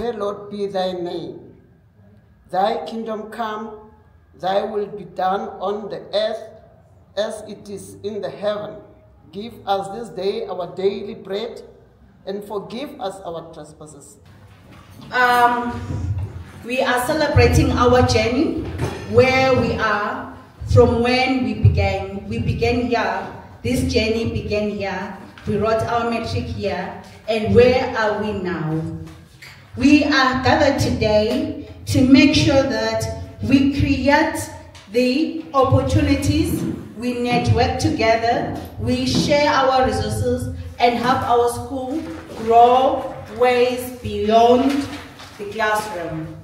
hallowed be thy name. Thy kingdom come, thy will be done on the earth as it is in the heaven. Give us this day our daily bread, and forgive us our trespasses. We are celebrating our journey, where we are from when we began. We began here. This journey began here. We wrote our matric here. And where are we now? We are gathered today to make sure that we create the opportunities, we network together, we share our resources, and help our school grow ways beyond the classroom.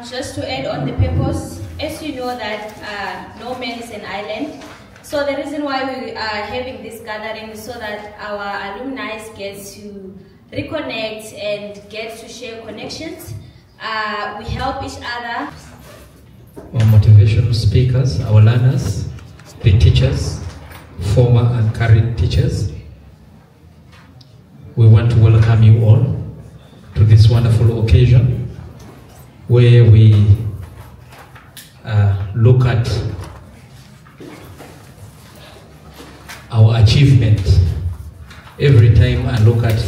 Just to add on the purpose, as you know that no man is an island, so the reason why we are having this gathering is so that our alumni get to reconnect and get to share connections. We help each other. Our motivational speakers, our learners, the teachers, former and current teachers, we want to welcome you all to this wonderful occasion where we look at our achievement. Every time I look at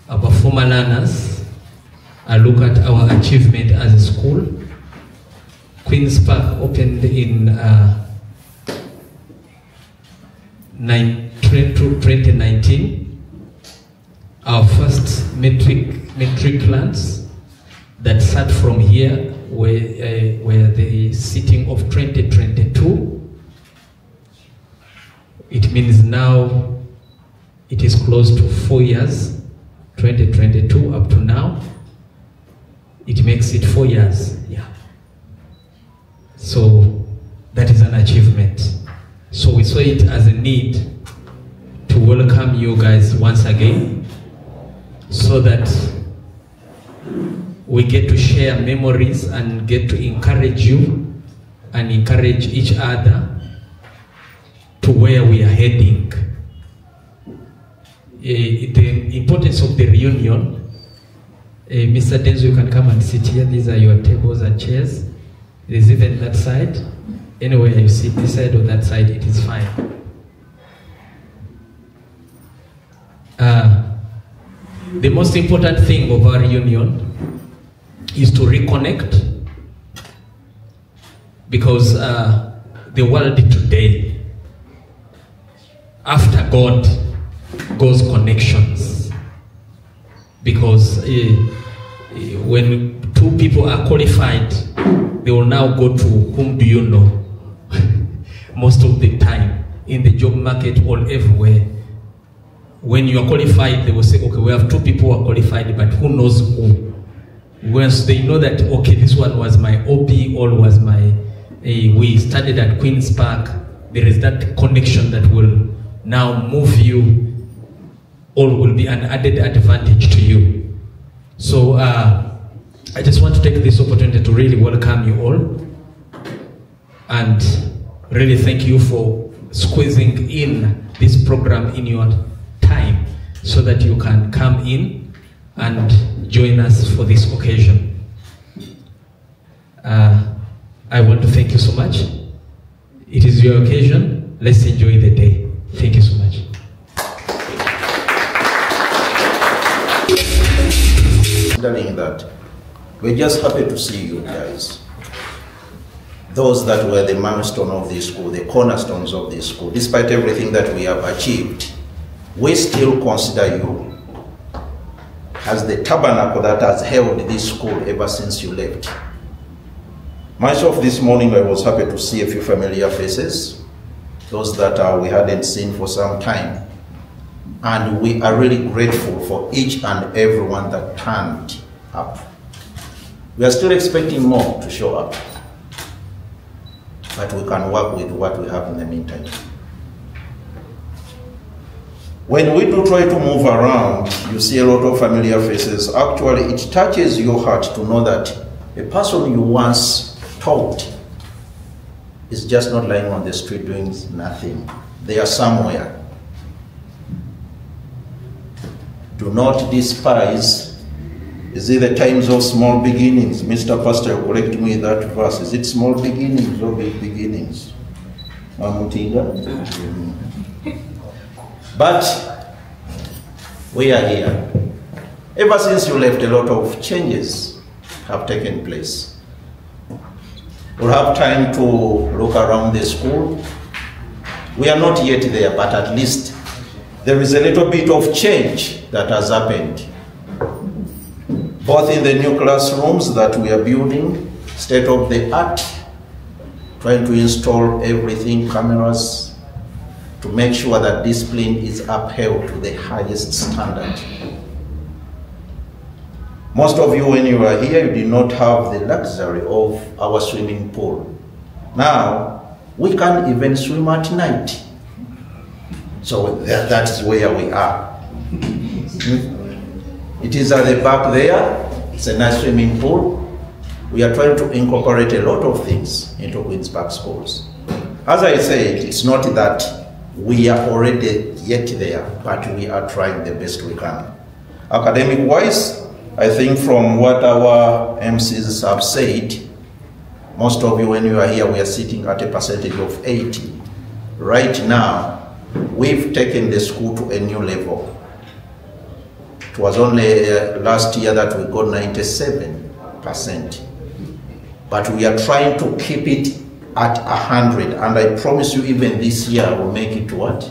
our former learners, I look at our achievement as a school. Queen's Park opened in 2019. Our first matriculants that start from here were the sitting of 2022. It means now it is close to 4 years, 2022 up to now. It makes it 4 years, yeah. So that is an achievement. So we saw it as a need to welcome you guys once again so that we get to share memories and get to encourage you and encourage each other to where we are heading. The importance of the reunion. Mr. Denzo, you can come and sit here. These are your tables and chairs. There's even that side. Anywhere you sit, this side or that side, it is fine. The most important thing of our reunion is to reconnect, because the world today, after God, goes connections. Because when two people are qualified, they will now go to whom do you know. Most of the time, in the job market or everywhere, when you are qualified, they will say, okay, we have two people who are qualified, but who knows who? Once they know that, okay, this one was my OP, or was my, we studied at Queen's Park, there is that connection that will now move you, or will be an added advantage to you. So I just want to take this opportunity to really welcome you all and really thank you for squeezing in this program in your time so that you can come in and join us for this occasion. I want to thank you so much. It is your occasion. Let's enjoy the day. Thank you so much. Considering that, we're just happy to see you guys. Those that were the milestone of this school, the cornerstones of this school, despite everything that we have achieved, we still consider you as the tabernacle that has held this school ever since you left. Myself, this morning, I was happy to see a few familiar faces, those that we hadn't seen for some time. And we are really grateful for each and everyone that turned up. We are still expecting more to show up, but we can work with what we have in the meantime. When we do try to move around, you see a lot of familiar faces. Actually, it touches your heart to know that a person you once taught is just not lying on the street doing nothing. They are somewhere. Do not despise Is it the times of small beginnings? Mr. Pastor, correct me that verse. Is it small beginnings or big beginnings? But we are here. Ever since you left, a lot of changes have taken place. We'll have time to look around the school. We are not yet there, but at least there is a little bit of change that has happened. Both in the new classrooms that we are building, state of the art, trying to install everything, cameras, to make sure that discipline is upheld to the highest standard. Most of you, when you were here, you did not have the luxury of our swimming pool. Now, we can't even swim at night. So that is where we are. It is at the back there. It's a nice swimming pool. We are trying to incorporate a lot of things into Queen's Park schools. As I said, it's not that we are already yet there, but we are trying the best we can. Academic-wise, I think from what our MCs have said, most of you, when you are here, we are sitting at a percentage of 80. Right now, we've taken the school to a new level. It was only last year that we got 97%. But we are trying to keep it at 100. And I promise you, even this year, we'll make it to what?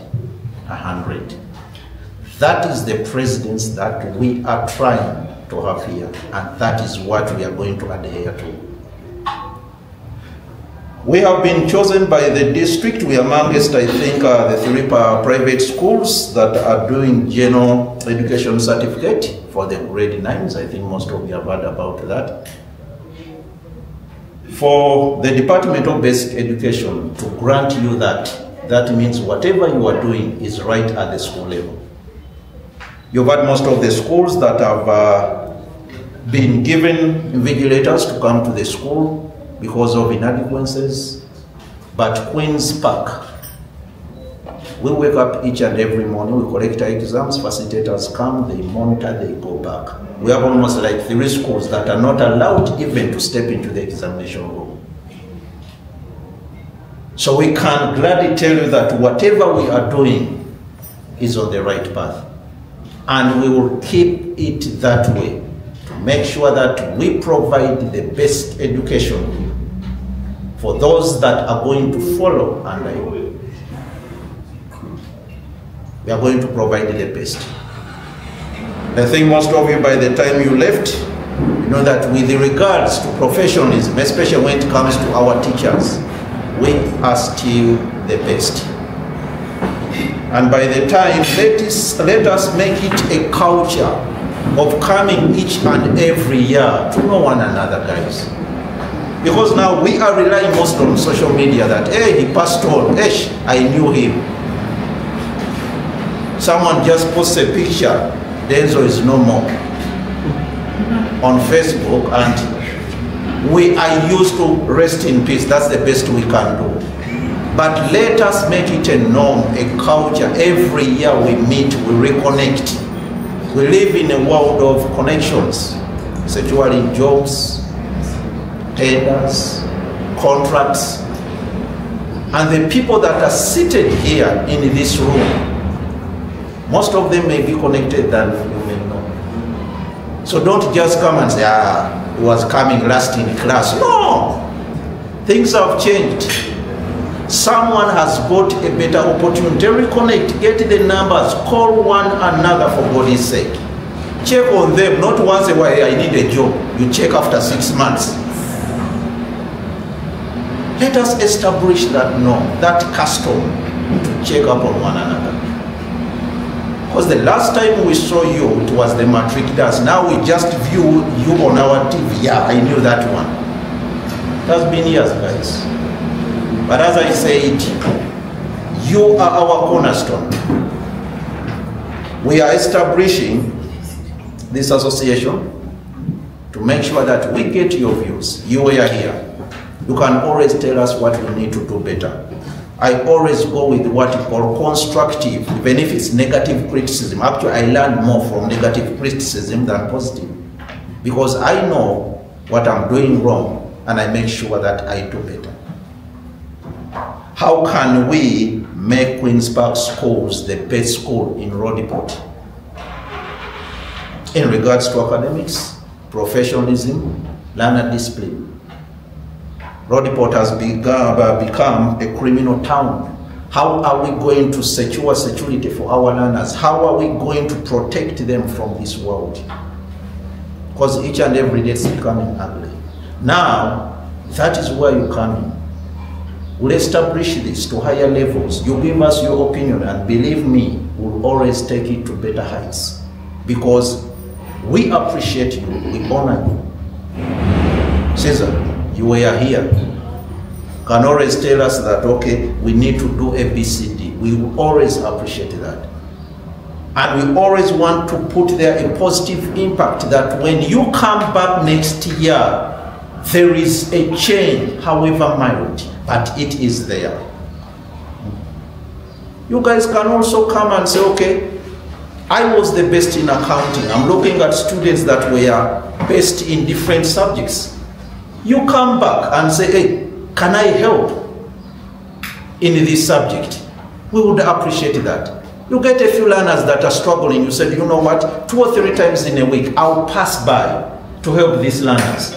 100. That is the precedence that we are trying to have here. And that is what we are going to adhere to. We have been chosen by the district. We are amongst, I think, the 3 private schools that are doing general education certificate for the grade 9s. I think most of you have heard about that. For the Department of Basic Education to grant you that, that means whatever you are doing is right at the school level. You've had most of the schools that have been given invigilators to come to the school because of inadequacies, but Queen's Park, we wake up each and every morning, we collect our exams, facilitators come, they monitor, they go back. We have almost like 3 schools that are not allowed even to step into the examination room. So we can gladly tell you that whatever we are doing is on the right path. And we will keep it that way to make sure that we provide the best education for those that are going to follow under you. We are going to provide the best. I think most of you, by the time you left, you know that with regards to professionalism, especially when it comes to our teachers, we are still the best. And by the time, let us make it a culture of coming each and every year to know one another, guys. Because now we are relying most on social media that, hey, he passed on, hey, I knew him. Someone just posts a picture, Denzo is no more on Facebook, and we are used to rest in peace. That's the best we can do. But let us make it a norm, a culture. Every year we meet, we reconnect. We live in a world of connections, especially jobs, tenders, contracts, and the people that are seated here in this room, most of them may be connected than you may know. So don't just come and say, he was coming last in class. No! Things have changed. Someone has got a better opportunity. Reconnect, get the numbers, call one another for God's sake. Check on them, not once a while, I need a job. You check after 6 months. Let us establish that norm, that custom, to check up on one another. Because the last time we saw you, it was the Matric dance. Now we just view you on our TV. Yeah, I knew that one. It has been years, guys. But as I said, you are our cornerstone. We are establishing this association to make sure that we get your views. You are here. You can always tell us what we need to do better. I always go with what you call constructive, even if it's negative criticism. Actually, I learn more from negative criticism than positive. because I know what I'm doing wrong and I make sure that I do better. How can we make Queen's Park schools the best school in Rodiport in regards to academics, professionalism, learner discipline? Rodiport has become a criminal town. How are we going to secure security for our learners? How are we going to protect them from this world? Because each and every day it's becoming ugly. Now, that is where you come in. We'll establish this to higher levels. You give us your opinion, and believe me, we'll always take it to better heights. Because we appreciate you, we honor you. Caesar, you were here. Can always tell us that, okay, we need to do ABCD. We will always appreciate that. And we always want to put there a positive impact that when you come back next year, there is a change, however mild, but it is there. You guys can also come and say, okay, I was the best in accounting. I'm looking at students that were best in different subjects. You come back and say, hey, can I help in this subject? We would appreciate that. You get a few learners that are struggling. You said, you know what, 2 or 3 times in a week, I'll pass by to help these learners.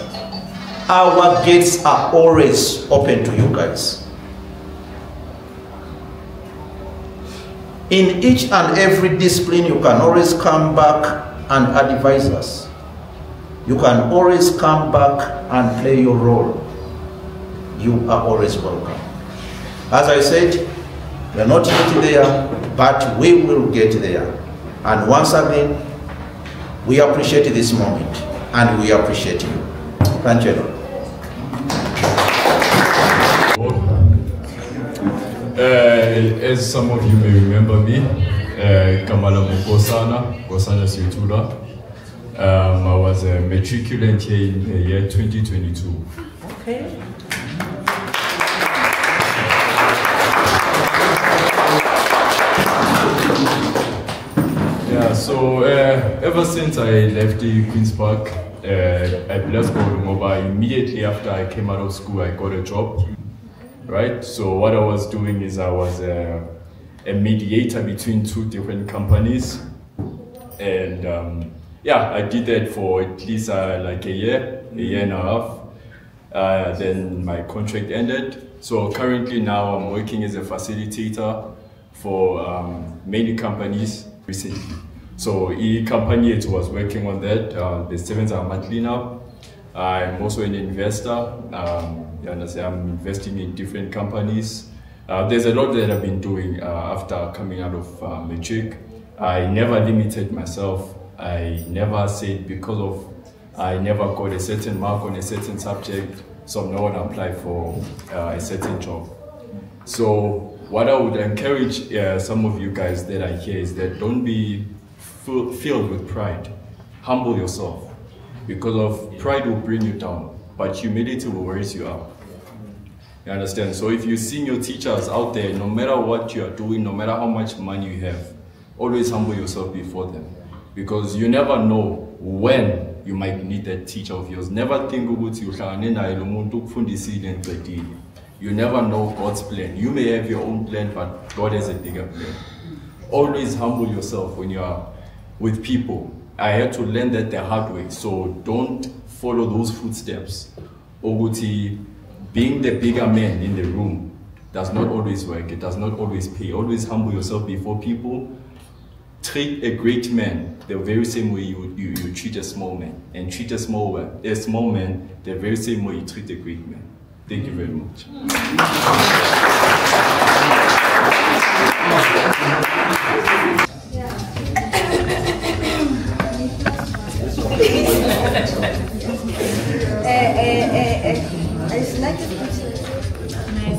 Our gates are always open to you guys. In each and every discipline, you can always come back and advise us. You can always come back and play your role. You are always welcome. As I said, we are not yet there, but we will get there. And once again, we appreciate this moment, and we appreciate you. Thank you. As some of you may remember me, Kamala Gosana Siutula. I was a matriculant here in the year 2022. Okay. Yeah, so ever since I left the Queen's Park, I blessed God over. Immediately after I came out of school, I got a job. Right? So what I was doing is I was a mediator between 2 different companies. And yeah, I did that for at least like a year and a half. Then my contract ended. So currently now I'm working as a facilitator for many companies recently. So each company it was working on that. The savings are monthly now. I'm also an investor. You understand, I'm investing in different companies. There's a lot that I've been doing after coming out of Matric. I never limited myself. I never said because of I never got a certain mark on a certain subject, so I'm not going to apply for a certain job. So what I would encourage some of you guys that are here is that don't be filled with pride. Humble yourself, because of pride will bring you down, but humility will raise you up. You understand? So if you're seeing your teachers out there, no matter what you are doing, no matter how much money you have, always humble yourself before them. Because you never know when you might need that teacher of yours. Never think about you never know God's plan. You may have your own plan, but God has a bigger plan. Always humble yourself when you are with people. I had to learn that the hard way, so don't follow those footsteps. Oguti, being the bigger man in the room does not always work. It does not always pay. Always humble yourself before people. Treat a great man the very same way you treat a small man, and treat a small man the very same way you treat a great man. Thank you very much.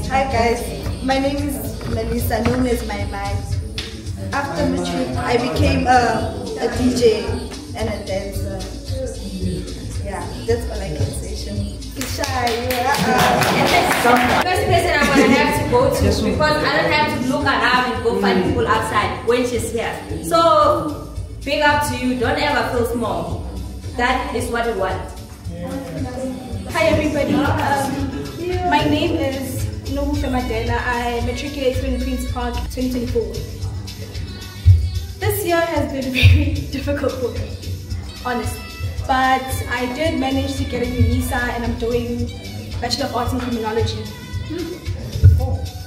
Hi guys, my name is Melissa, known as my mind. After Matric, I became a DJ and a dancer. Yeah, that's all I can say. It's shy. First person I'm gonna have to go to, because I don't have to look around and go find people outside when she's here. So big up to you. Don't ever feel small. That is what we want. Hi everybody, my name is Nobuhle Madela. I matriculated in Queen's Park 2024. This year has been very difficult for me, honestly. But I did manage to get a UNISA and I'm doing Bachelor of Arts in Criminology.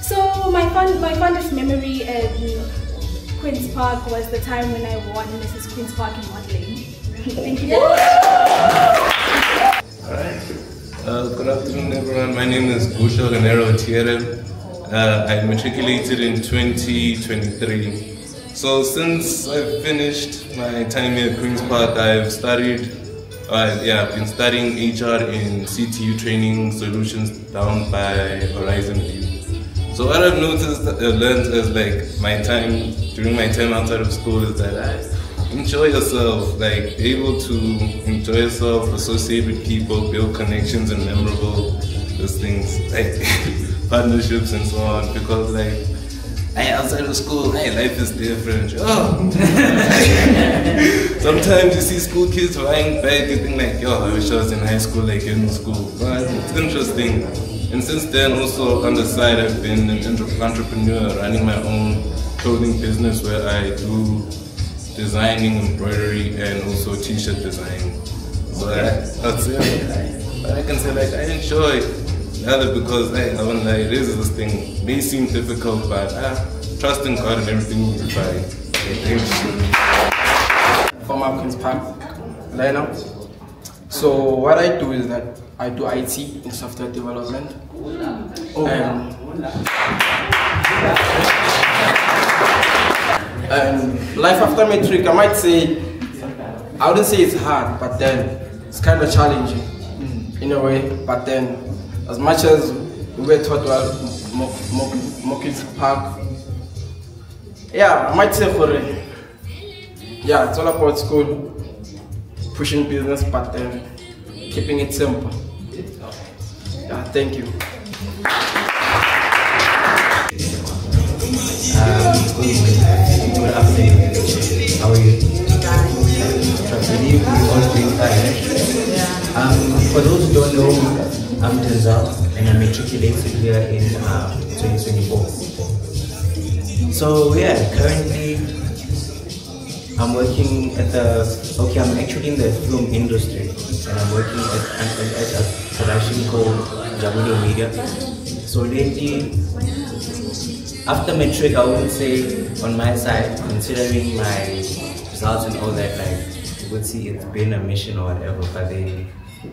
So my fondest memory in Queen's Park was the time when I won Mrs. Queen's Park in modeling. Thank you. Good afternoon everyone, my name is Busho Ganero Tiere. I matriculated in 2023. So since I've finished my time here at Queen's Park, I've studied, I've been studying HR in CTU Training Solutions down by Horizon View. So what I've noticed, learned as during my time outside of school is that enjoy yourself, like be able to enjoy yourself, associate with people, build connections and memorable those things like partnerships and so on, because outside of school, life is different. Sometimes you see school kids flying back, you think I wish I was in high school, in school. But it's interesting. And since then also on the side I've been an entrepreneur running my own clothing business where I do designing, embroidery, and also t-shirt design. So that's it. But I can say I enjoy either because it is this thing. It may seem difficult, but trust in God and everything will be fine. Former Queen's Park lineup. So what I do is that I do IT in software development. And life after Matric, I might say, I wouldn't say it's hard, but then it's kind of challenging in a way. But then, as much as we were taught Queen's Park, I might say it's all about school, pushing business, but then keeping it simple. Thank you. Good afternoon. How are you? I believe you all doing fine. For those who don't know, I'm Denzel and I matriculated here in 2024. So currently I'm working at I'm actually in the film industry and I'm working at a production called W Media. So lately, after Matric, I wouldn't say on my side, considering my results and all that, you would see it's been a mission or whatever, but they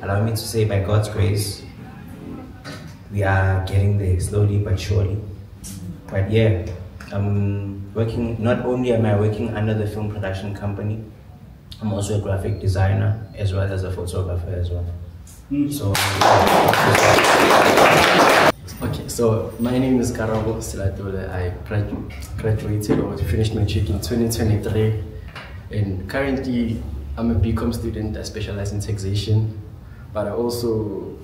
allow me to say by God's grace, we are getting there slowly but surely. But I'm working, not only am I working under the film production company, I'm also a graphic designer as well as a photographer as well. So, okay, so my name is Karabo Silatole. I graduated or finished my matric in 2023, and currently I'm a BCom student. I specialize in taxation, but I also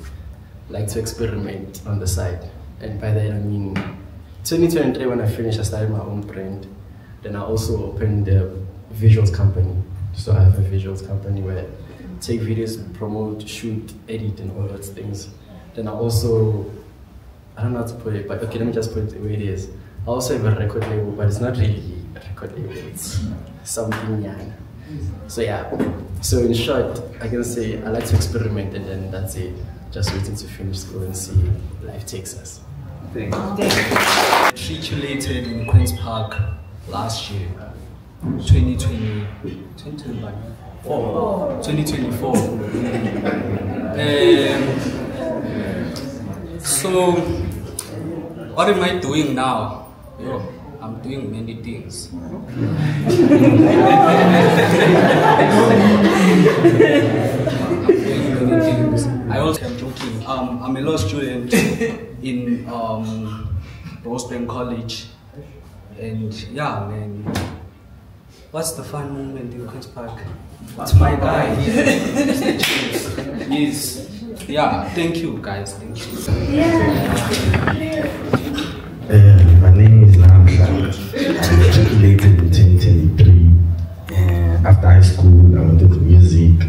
like to experiment on the side. And by that I mean 2023 when I finished, I started my own brand. Then I also opened a visuals company. So I have a visuals company where I take videos, promote, shoot, edit, and all those things. Then I also, I don't know how to put it, but okay, let me just put it the way it is. I also have a record label, but it's not really a record label, it's something young. So so in short, I can say I like to experiment and then that's it. Just waiting to finish school and see where life takes us. Thank you. Matriculated in Queen's Park last year, 2024. So, what am I doing now? I'm doing many things. I also am joking. I'm a law student in Rosebank College, and man, what's the fun moment in Queen's Park? It's my guy. Yes. Thank you guys. Thank you. My name is Namsa. I matriculated in 2023. After high school, I went into music.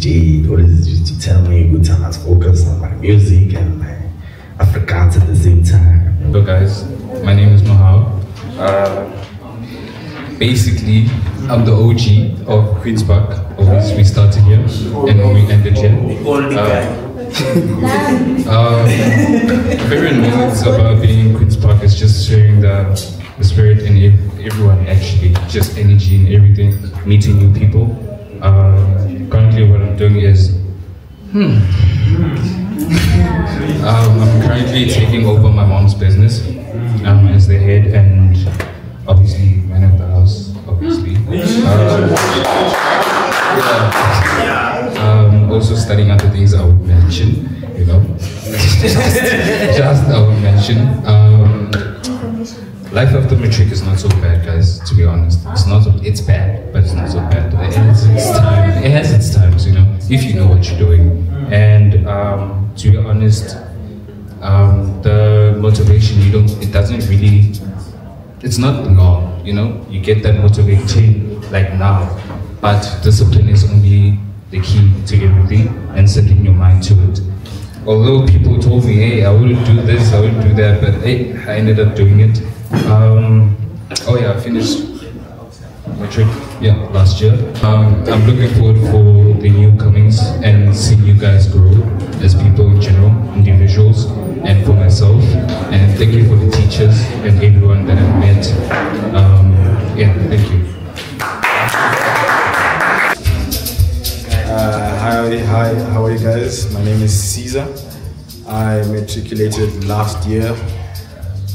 Jade always used to tell me good time to focus on my music and my Afrikaans at the same time. Hello guys, my name is Mahal. Basically, I'm the OG of Queen's Park. We started here and we ended here. Favorite moments about being in Queen's Park is just sharing the spirit in everyone, actually, just energy and everything, meeting new people. Currently what I'm doing is I'm currently taking over my mom's business as the head and obviously man of the house, obviously. Also studying other things I would mention, you know. just I would mention. Life after Matric is not so bad, guys, to be honest. It's bad, but it's not so bad. It has its times, you know, if you know what you're doing. And to be honest, the motivation, it's not long, you know, you get that motivation like now, but discipline is only the key to everything and setting your mind to it. Although people told me, hey, I wouldn't do this, I wouldn't do that, but hey, I ended up doing it. Oh yeah, I finished Matric, last year. I'm looking forward for the new comings and seeing you guys grow as people in general, individuals, and for myself. And thank you for the teachers and everyone that I've met. Thank you. Hi, how are you guys? My name is Caesar. I matriculated last year.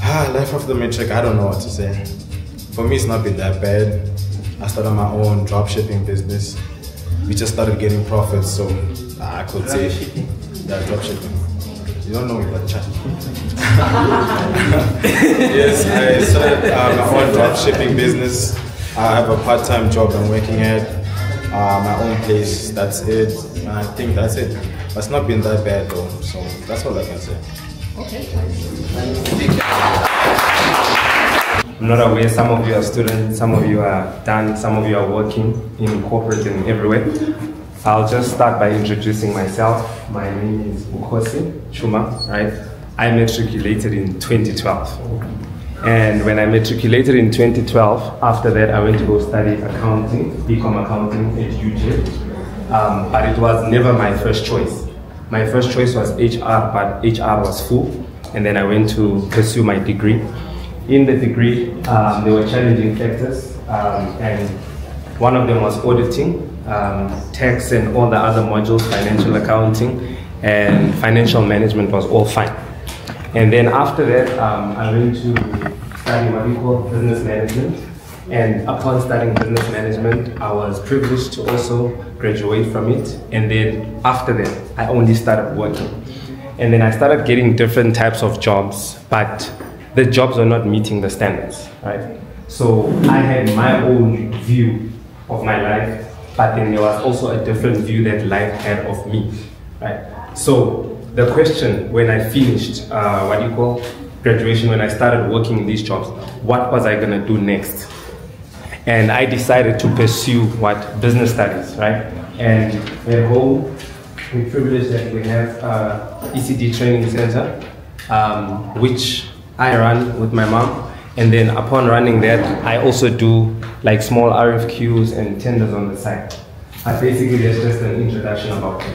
Life after Matric, I don't know what to say. For me, it's not been that bad. I started my own dropshipping business. We just started getting profits, so I could say that dropshipping. You don't know me, but chat. Yes, I started my own dropshipping business. I have a part-time job I'm working at. My own place, that's it. I think that's it. But it's not been that bad though, so that's all I can say. Okay. I'm not aware, some of you are students, some of you are done, some of you are working in corporate and everywhere. I'll just start by introducing myself. My name is Ukhosi Chuma, right? I matriculated in 2012. And when I matriculated in 2012, after that I went to go study accounting, BCom accounting at UJ. But it was never my first choice. My first choice was HR, but HR was full. And then I went to pursue my degree. In the degree, there were challenging factors, and one of them was auditing, tax and all the other modules, financial accounting, and financial management was all fine. And then after that, I went to study what we call business management. And upon studying business management, I was privileged to also graduate from it. And then after that, I only started working. And then I started getting different types of jobs, but the jobs were not meeting the standards, right? So I had my own view of my life, but then there was also a different view that life had of me, right? So the question when I finished graduation, when I started working in these jobs, what was I gonna do next? And I decided to pursue business studies, right? And at home, we're privileged that we have ECD training center, which I run with my mom. And then upon running that, I also do like small RFQs and tenders on the side. But basically, there's just an introduction about it,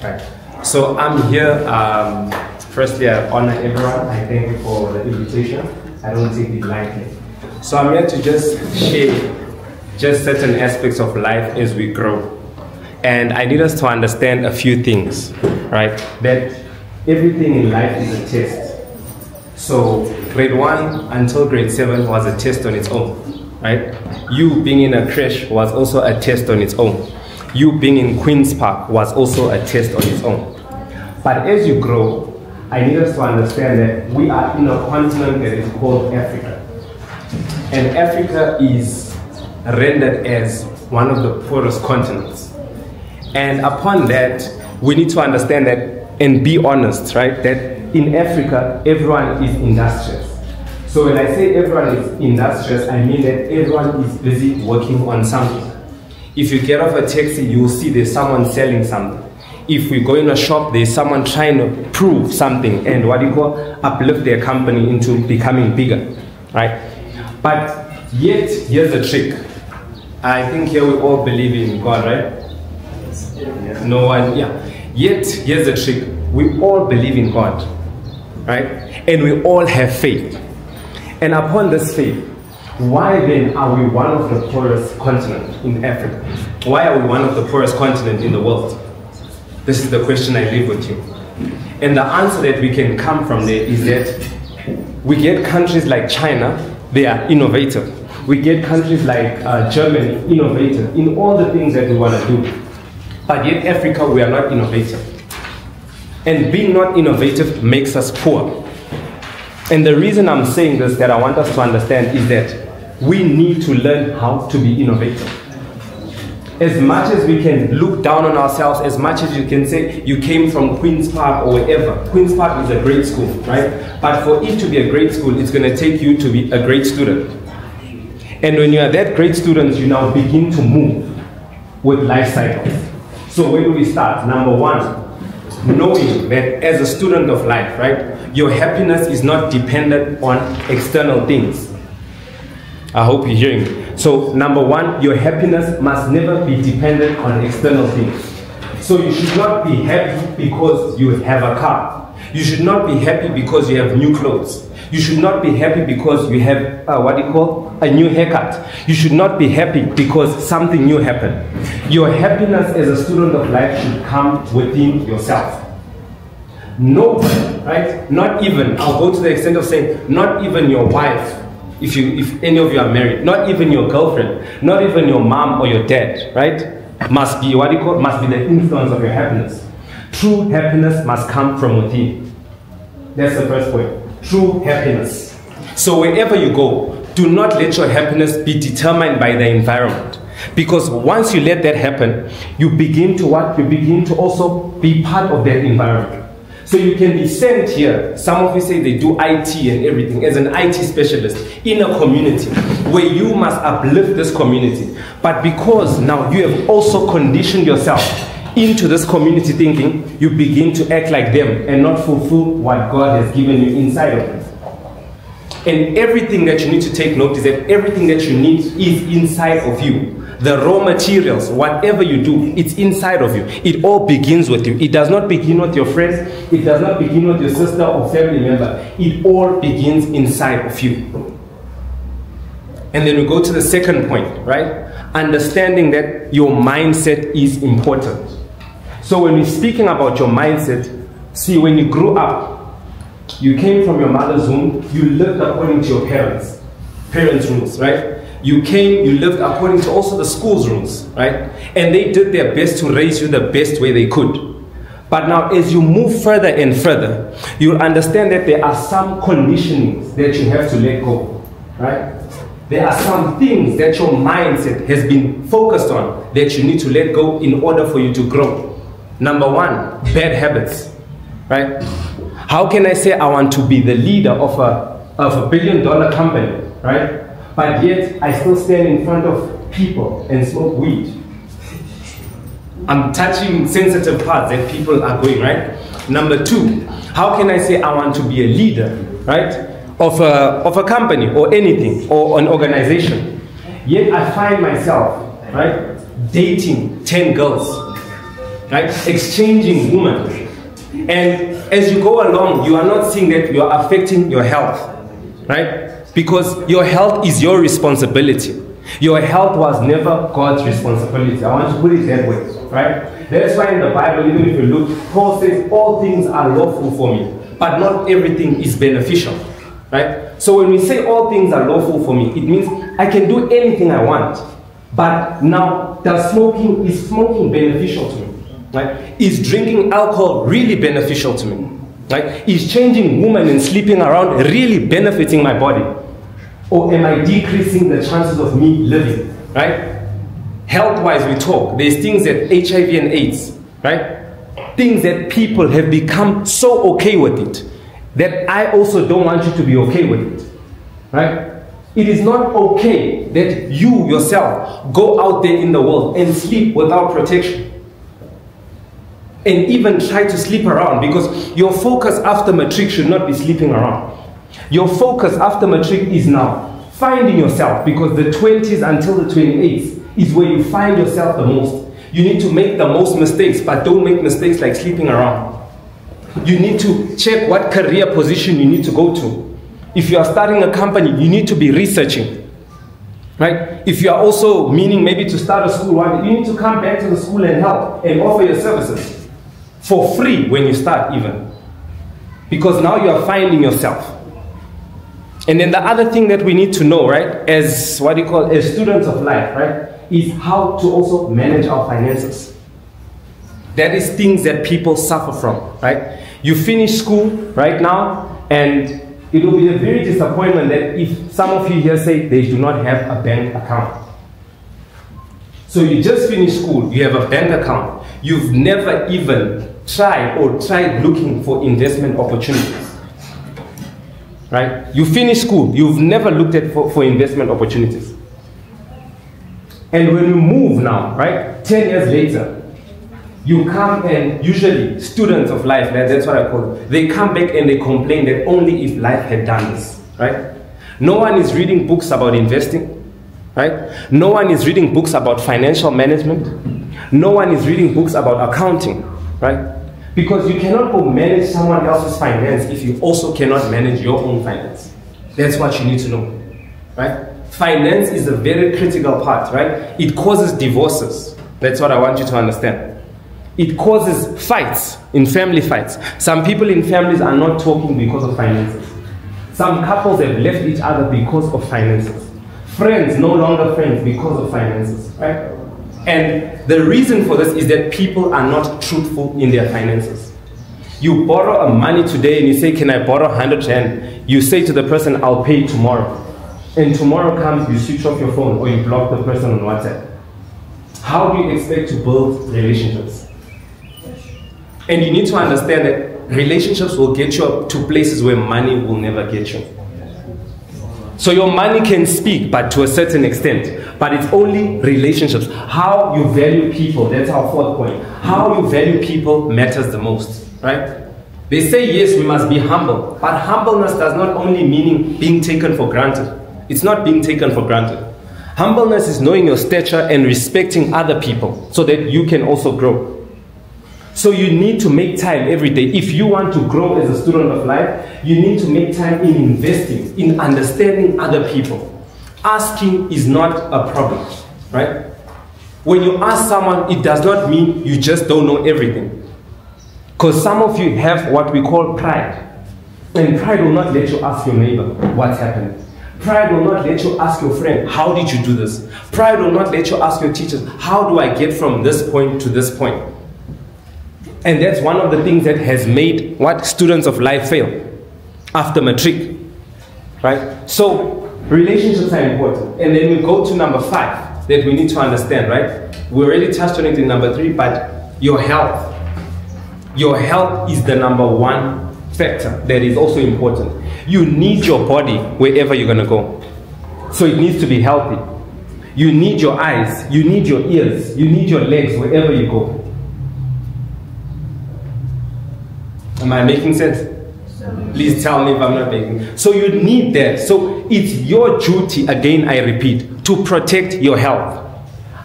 right? So I'm here. Firstly, I honor everyone. I thank you for the invitation. I don't take it lightly. So I'm here to just share just certain aspects of life as we grow. And I need us to understand a few things, right? That everything in life is a test. So grade 1 until grade 7 was a test on its own, right? You being in a crash was also a test on its own. You being in Queen's Park was also a test on its own. But as you grow, I need us to understand that we are in a continent that is called Africa. And Africa is rendered as one of the poorest continents. And upon that, we need to understand that and be honest, right? That in Africa, everyone is industrious. So when I say everyone is industrious, I mean that everyone is busy working on something. If you get off a taxi, you will see there's someone selling something. If we go in a shop, there's someone trying to prove something and uplift their company into becoming bigger, right? But yet, here's the trick. I think here we all believe in God, right? No one, yeah. Yet, here's the trick. We all believe in God, right? And we all have faith. And upon this faith, why then are we one of the poorest continents in Africa? Why are we one of the poorest continents in the world? This is the question I leave with you. And the answer that we can come from there is that we get countries like China, they are innovative. We get countries like Germany, innovative in all the things that we want to do. But yet Africa, we are not innovative. And being not innovative makes us poor. And the reason I'm saying this, that I want us to understand, is that we need to learn how to be innovative. As much as we can look down on ourselves, as much as you can say you came from Queen's Park or wherever. Queen's Park is a great school, right? But for it to be a great school, it's going to take you to be a great student. And when you are that great student, you now begin to move with life cycles. So where do we start? Number one, knowing that as a student of life, right, your happiness is not dependent on external things. I hope you're hearing me. So number one, your happiness must never be dependent on external things. So you should not be happy because you have a car. You should not be happy because you have new clothes. You should not be happy because you have a new haircut. You should not be happy because something new happened. Your happiness as a student of life should come within yourself. Nobody, right? Not even, I'll go to the extent of saying, not even your wife, if any of you are married, not even your girlfriend, not even your mom or your dad, right? Must be the influence of your happiness. True happiness must come from within. That's the first point. True happiness. So wherever you go, do not let your happiness be determined by the environment. Because once you let that happen, you begin to what? You begin to also be part of that environment. So you can be sent here, some of you say they do IT and everything, as an IT specialist in a community where you must uplift this community. But because now you have also conditioned yourself into this community thinking, you begin to act like them and not fulfill what God has given you inside of you. And everything that you need to take note is that everything that you need is inside of you. The raw materials, whatever you do, it's inside of you. It all begins with you. It does not begin with your friends. It does not begin with your sister or family member. It all begins inside of you. And then we go to the second point, right? Understanding that your mindset is important. So when we're speaking about your mindset, see, when you grew up, you came from your mother's womb, you lived according to your parents' rules, right? You came, you lived according to also the school's rules, right? And they did their best to raise you the best way they could. But now as you move further and further, you'll understand that there are some conditionings that you have to let go, right? There are some things that your mindset has been focused on that you need to let go in order for you to grow. Number one, bad habits, right? How can I say I want to be the leader of a billion-dollar company, right? But yet I still stand in front of people and smoke weed? I'm touching sensitive parts that people are going, right? Number two, how can I say I want to be a leader, right, of a company or anything or an organization? Yet I find myself, right, dating 10 girls, right, exchanging women. And as you go along, you are not seeing that you are affecting your health, right? Because your health is your responsibility. Your health was never God's responsibility. I want to put it that way, right? That's why in the Bible, even if you look, Paul says, all things are lawful for me, but not everything is beneficial, right? So when we say all things are lawful for me, it means I can do anything I want. But now, is smoking beneficial to me? Right? Is drinking alcohol really beneficial to me? Right? Is changing women and sleeping around really benefiting my body? Or am I decreasing the chances of me living? Right? Health-wise we talk, there's things that HIV and AIDS, right? Things that people have become so okay with it, that I also don't want you to be okay with it. Right? It is not okay that you yourself go out there in the world and sleep without protection. And even try to sleep around, because your focus after matric should not be sleeping around. Your focus after matric is now finding yourself, because the 20s until the 28s is where you find yourself the most. You need to make the most mistakes, but don't make mistakes like sleeping around. You need to check what career position you need to go to. If you are starting a company, you need to be researching. Right? If you are also meaning maybe to start a school, you need to come back to the school and help and offer your services for free when you start even. Because now you are finding yourself. And then the other thing that we need to know, right, as what you call as students of life, right, is how to also manage our finances. That is things that people suffer from, right? You finish school right now, and it will be a very disappointment that if some of you here say they do not have a bank account. So you just finished school, you have a bank account, you've never even tried looking for investment opportunities. Right? You finish school, you've never looked at for investment opportunities. And when you move now, right, 10 years later, you come and usually students of life, that's what I call it, they come back and they complain that only if life had done this, right? No one is reading books about investing, right? No one is reading books about financial management. No one is reading books about accounting, right? Because you cannot go manage someone else's finance if you also cannot manage your own finance. That's what you need to know, right? Finance is a very critical part, right? It causes divorces. That's what I want you to understand. It causes fights, in family fights. Some people in families are not talking because of finances. Some couples have left each other because of finances. Friends no longer friends because of finances, right? And the reason for this is that people are not truthful in their finances. You borrow a money today and you say, can I borrow 100 Rand? You say to the person, I'll pay tomorrow. And tomorrow comes, you switch off your phone or you block the person on WhatsApp. How do you expect to build relationships? And you need to understand that relationships will get you to places where money will never get you. So your money can speak, but to a certain extent. But it's only relationships. How you value people, that's our fourth point. How you value people matters the most, right? They say, yes, we must be humble. But humbleness does not only mean being taken for granted. It's not being taken for granted. Humbleness is knowing your stature and respecting other people so that you can also grow. So you need to make time every day. If you want to grow as a student of life, you need to make time in investing, in understanding other people. Asking is not a problem, right? When you ask someone, it does not mean you just don't know everything. Because some of you have what we call pride. And pride will not let you ask your neighbor what's happening. Pride will not let you ask your friend, how did you do this? Pride will not let you ask your teachers, how do I get from this point to this point? And that's one of the things that has made what students of life fail after matric, right? So relationships are important. And then we go to number 5 that we need to understand, right? We already touched on it in number 3, but your health. Your health is the number 1 factor that is also important. You need your body wherever you're going to go. So it needs to be healthy. You need your eyes, you need your ears, you need your legs wherever you go. Am I making sense? Please tell me if I'm not making. So you need that. So it's your duty, again I repeat, to protect your health.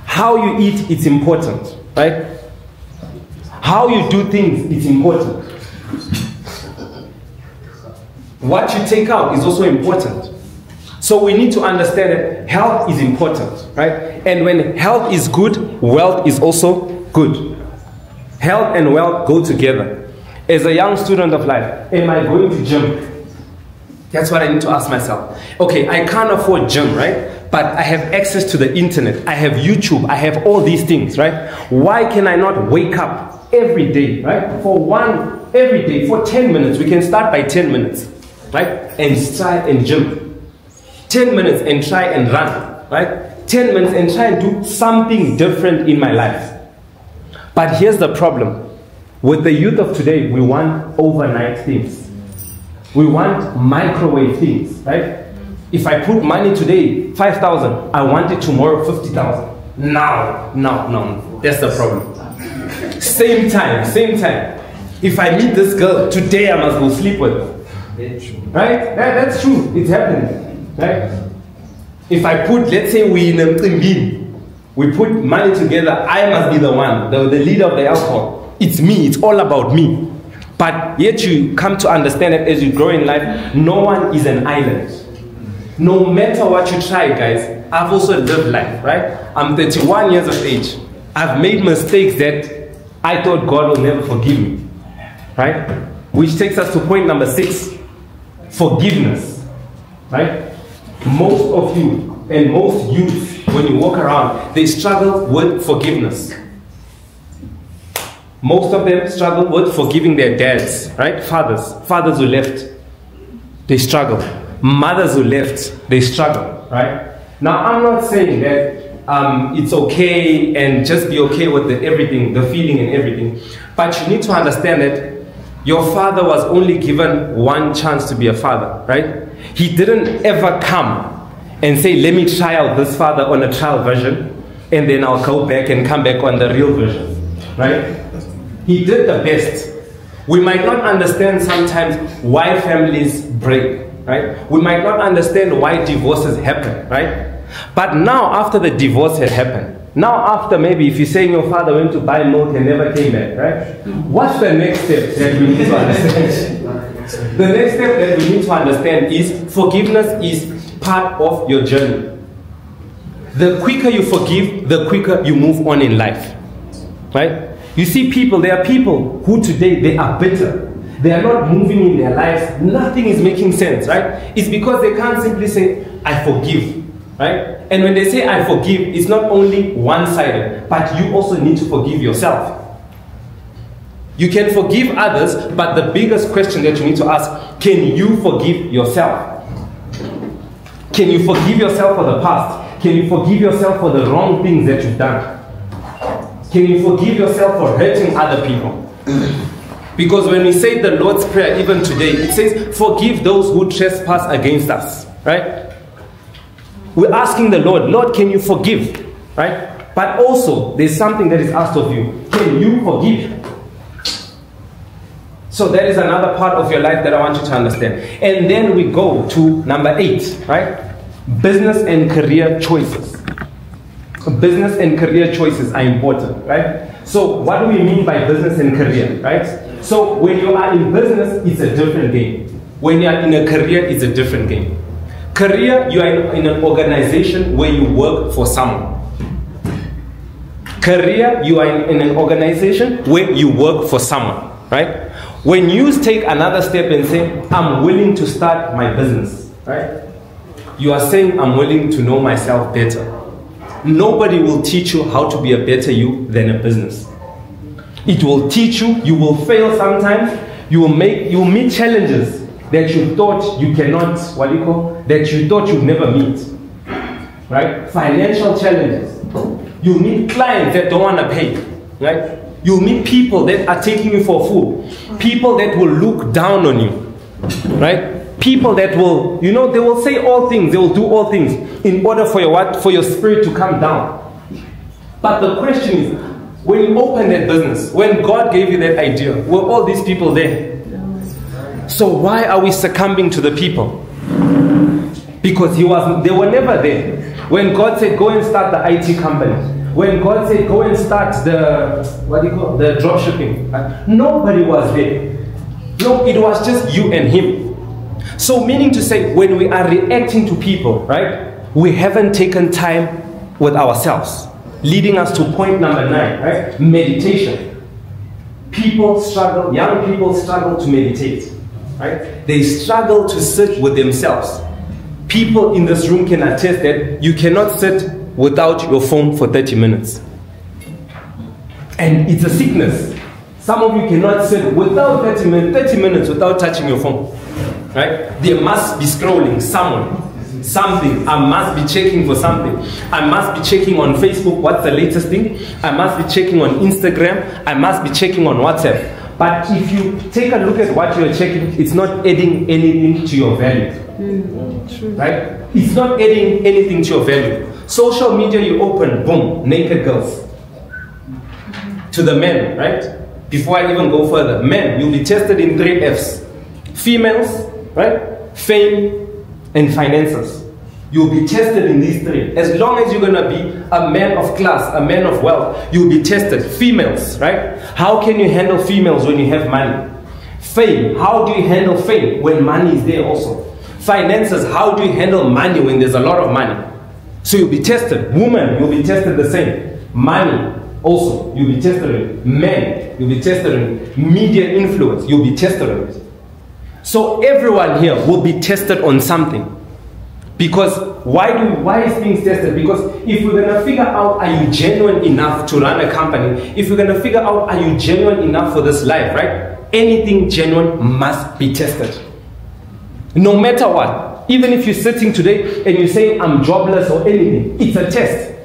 How you eat, it's important, right? How you do things, it's important. What you take out is also important. So we need to understand that health is important, right? And when health is good, wealth is also good. Health and wealth go together. As a young student of life, am I going to gym? That's what I need to ask myself. Okay, I can't afford gym, right? But I have access to the internet. I have YouTube. I have all these things, right? Why can I not wake up every day, right? Every day, for 10 minutes. We can start by 10 minutes, right? And try and gym. 10 minutes and try and run, right? 10 minutes and try and do something different in my life. But here's the problem. With the youth of today, we want overnight things. We want microwave things, right? If I put money today, 5,000, I want it tomorrow, 50,000. No. That's the problem. Same time. If I meet this girl, today I must go sleep with her. Right? That's true. It's happening. Right? If I put, let's say we in a team, we put money together, I must be the one, the leader of the alcohol. It's me. It's all about me. But yet you come to understand that as you grow in life, no one is an island. No matter what you try, guys, I've also lived life, right? I'm 31 years of age. I've made mistakes that I thought God will never forgive me, right? Which takes us to point number 6, forgiveness, right? Most of you and most youth, when you walk around, they struggle with forgiveness. Most of them struggle with forgiving their dads, right? Fathers who left, they struggle. Mothers who left, they struggle, right? Now, I'm not saying that it's okay and just be okay with everything, the feeling and everything. But you need to understand that your father was only given one chance to be a father, right? He didn't ever come and say, let me try out this father on a trial version, and then I'll go back and come back on the real version, right? He did the best. We might not understand sometimes why families break, right? We might not understand why divorces happen, right? But now, after the divorce had happened, now after maybe if you're saying your father went to buy milk and never came back, right? What's the next step that we need to understand? The next step that we need to understand is forgiveness is part of your journey. The quicker you forgive, the quicker you move on in life, right? You see people, there are people who today, they are bitter. They are not moving in their lives. Nothing is making sense, right? It's because they can't simply say, I forgive, right? And when they say, I forgive, it's not only one-sided, but you also need to forgive yourself. You can forgive others, but the biggest question that you need to ask, can you forgive yourself? Can you forgive yourself for the past? Can you forgive yourself for the wrong things that you've done? Can you forgive yourself for hurting other people? Because when we say the Lord's Prayer, even today, it says, forgive those who trespass against us, right? We're asking the Lord, Lord, can you forgive, right? But also, there's something that is asked of you. Can you forgive? So that is another part of your life that I want you to understand. And then we go to number 8, right? Business and career choices. Business and career choices are important, right? So what do we mean by business and career, right? So when you are in business, it's a different game. When you are in a career, it's a different game. Career, you are in an organization where you work for someone. Career, you are in an organization where you work for someone, right? When you take another step and say, I'm willing to start my business, right? You are saying, I'm willing to know myself better. Nobody will teach you how to be a better you than a business. It will teach you, you will fail sometimes, you will meet challenges that you thought you cannot, that you thought you'd never meet. Right? Financial challenges. You meet clients that don't want to pay. Right? You meet people that are taking you for a fool. People that will look down on you. Right? People that will, they will say all things, they will do all things in order for your spirit to come down. But the question is, when you open that business, when God gave you that idea, were all these people there? So why are we succumbing to the people? Because they were never there. When God said, go and start the IT company, when God said, go and start the drop shipping, nobody was there. No, it was just you and him. So meaning to say, when we are reacting to people, right, we haven't taken time with ourselves. Leading us to point number 9, right? Meditation. People struggle, young people struggle to meditate, right? They struggle to sit with themselves. People in this room can attest that you cannot sit without your phone for 30 minutes. And it's a sickness. Some of you cannot sit without 30 minutes without touching your phone, right? There must be scrolling something. I must be checking for something. I must be checking on Facebook, what's the latest thing? I must be checking on Instagram. I must be checking on WhatsApp. But if you take a look at what you're checking, it's not adding anything to your value. Right? It's not adding anything to your value. Social media, you open, boom, naked girls. To the men, right? Before I even go further, men, you'll be tested in 3 Fs. Females, right? Fame and finances. You'll be tested in these 3. As long as you're gonna be a man of class, a man of wealth, you'll be tested. Females, right? How can you handle females when you have money? Fame, how do you handle fame when money is there also? Finances, how do you handle money when there's a lot of money? So you'll be tested. Women, you'll be tested the same. Money, also, you'll be tested in. Men, you'll be tested in. Media influence, you'll be tested on it. So everyone here will be tested on something. Because why is things tested? Because if we're gonna figure out, are you genuine enough to run a company? If we're gonna figure out, are you genuine enough for this life, right? Anything genuine must be tested. No matter what. Even if you're sitting today and you're saying, I'm jobless or anything, it's a test.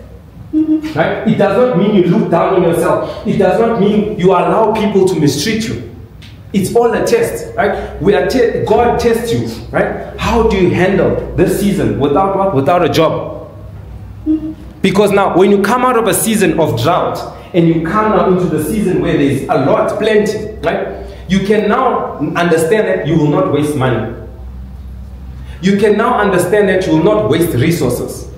Right? It does not mean you look down on yourself. It does not mean you allow people to mistreat you. It's all a test, right? God tests you, right? How do you handle this season without what? Without a job. Because now, when you come out of a season of drought and you come now into the season where there's a lot, plenty, right? You can now understand that you will not waste money. You can now understand that you will not waste resources.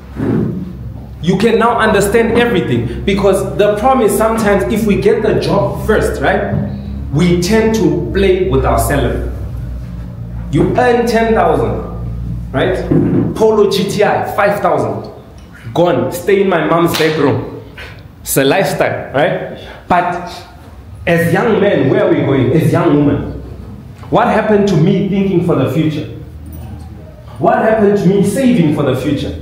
You can now understand everything, because the problem is sometimes if we get the job first, right? We tend to play with our salary. You earn 10,000, right? Polo GTI, 5,000. Gone, stay in my mom's bedroom. It's a lifestyle, right? But as young men, where are we going? As young women, what happened to me thinking for the future? What happened to me saving for the future?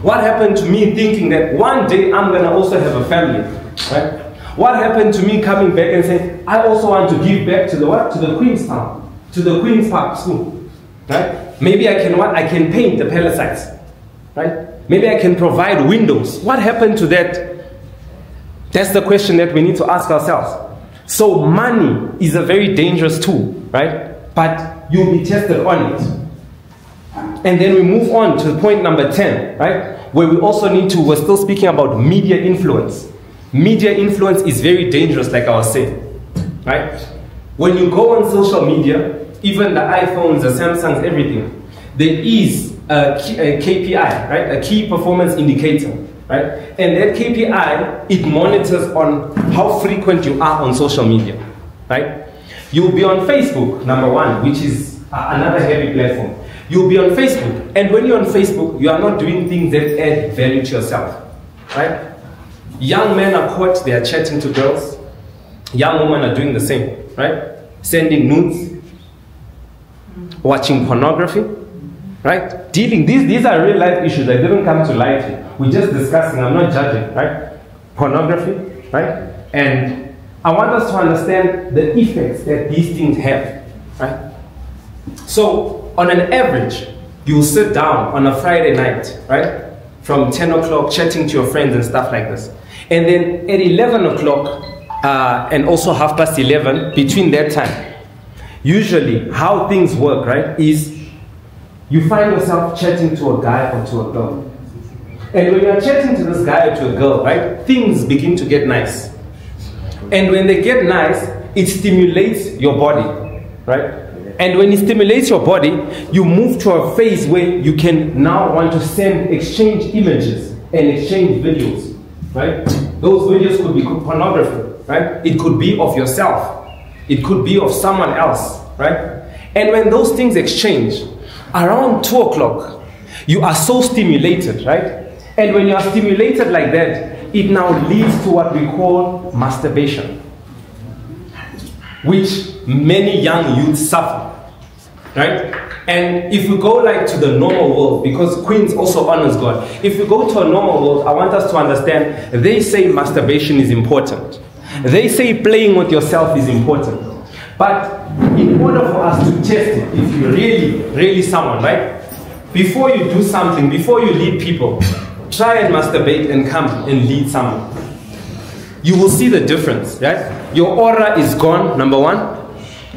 What happened to me thinking that one day I'm gonna also have a family, right? What happened to me coming back and saying, I also want to give back to the what? To the Queenstown, to the Queen's Park School, right? Maybe I can what? I can paint the palisades, right? Maybe I can provide windows. What happened to that? That's the question that we need to ask ourselves. So money is a very dangerous tool, right? But you'll be tested on it. And then we move on to point number 10, right? Where we also need to, we're still speaking about media influence. Media influence is very dangerous, like I was saying, right? When you go on social media, even the iPhones, the Samsungs, everything, there is a KPI, right? A key performance indicator, right? And that KPI, it monitors on how frequent you are on social media, right? You'll be on Facebook, number 1, which is another heavy platform. You'll be on Facebook, and when you're on Facebook, you are not doing things that add value to yourself, right? Young men are caught, they are chatting to girls. Young women are doing the same, right? Sending nudes, watching pornography, right? These are real life issues. I didn't come to lie to you. We're just discussing, I'm not judging, right? Pornography, right? And I want us to understand the effects that these things have, right? So, on an average, you'll sit down on a Friday night, right? From 10 o'clock, chatting to your friends and stuff like this. And then at 11 o'clock, and also 11:30, between that time, usually how things work, right, is you find yourself chatting to a guy or to a girl. And when you're chatting to this guy or to a girl, right, things begin to get nice. And when they get nice, it stimulates your body, right? And when it stimulates your body, you move to a phase where you can now want to exchange images and exchange videos, right? Those videos could be pornography, right? It could be of yourself. It could be of someone else, right? And when those things exchange, around 2 o'clock, you are so stimulated, right? And when you are stimulated like that, it now leads to what we call masturbation, which many young youths suffer, right? And if we go like to the normal world, because Queens also honors God, if we go to a normal world, I want us to understand, they say masturbation is important. They say playing with yourself is important. But in order for us to test it, if you're really someone, right? Before you do something, before you lead people, try and masturbate and come and lead someone. You will see the difference, right? Your aura is gone, number 1.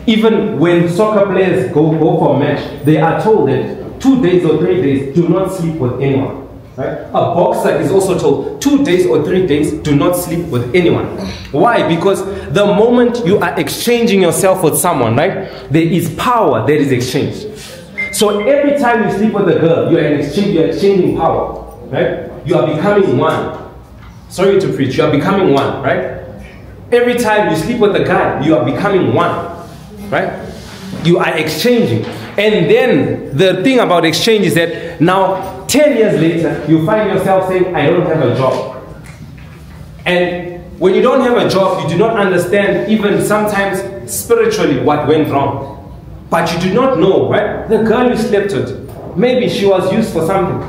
Even when soccer players go for a match, they are told that 2 days or 3 days, do not sleep with anyone. Right? A boxer is also told 2 days or 3 days, do not sleep with anyone. Why? Because the moment you are exchanging yourself with someone, right, there is power that is exchanged. So every time you sleep with a girl, you are exchanging power, right? You are becoming one. Sorry to preach, you are becoming one, right? Every time you sleep with a guy, you are becoming one, right? You are exchanging. And then the thing about exchange is that now 10 years later, you find yourself saying, I don't have a job. And when you don't have a job, you do not understand even sometimes spiritually what went wrong. But you do not know, right? The girl you slept with, maybe she was used for something.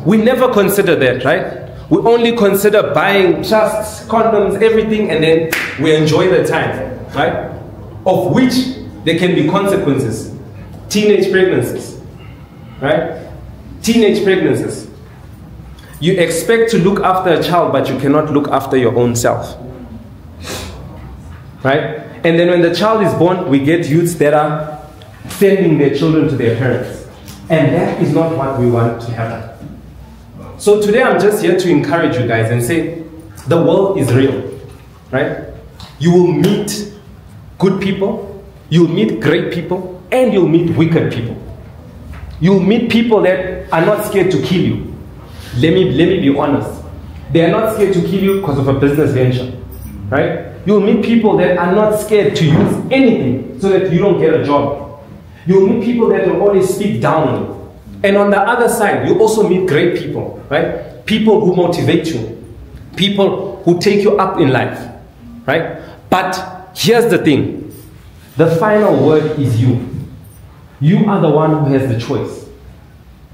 We never consider that, right? We only consider buying trusts, condoms, everything, and then we enjoy the time, right? Of which there can be consequences. Teenage pregnancies, right? Teenage pregnancies. You expect to look after a child, but you cannot look after your own self, right? And then when the child is born, we get youths that are sending their children to their parents. And that is not what we want to happen. So today I'm just here to encourage you guys and say, the world is real, right? You will meet good people, you'll meet great people, and you'll meet wicked people. You'll meet people that are not scared to kill you. Let me be honest. They are not scared to kill you because of a business venture, right? You'll meet people that are not scared to use anything so that you don't get a job. You'll meet people that will always speak down on you. And on the other side, you also meet great people, right? People who motivate you. People who take you up in life, right? But here's the thing. The final word is you. You are the one who has the choice,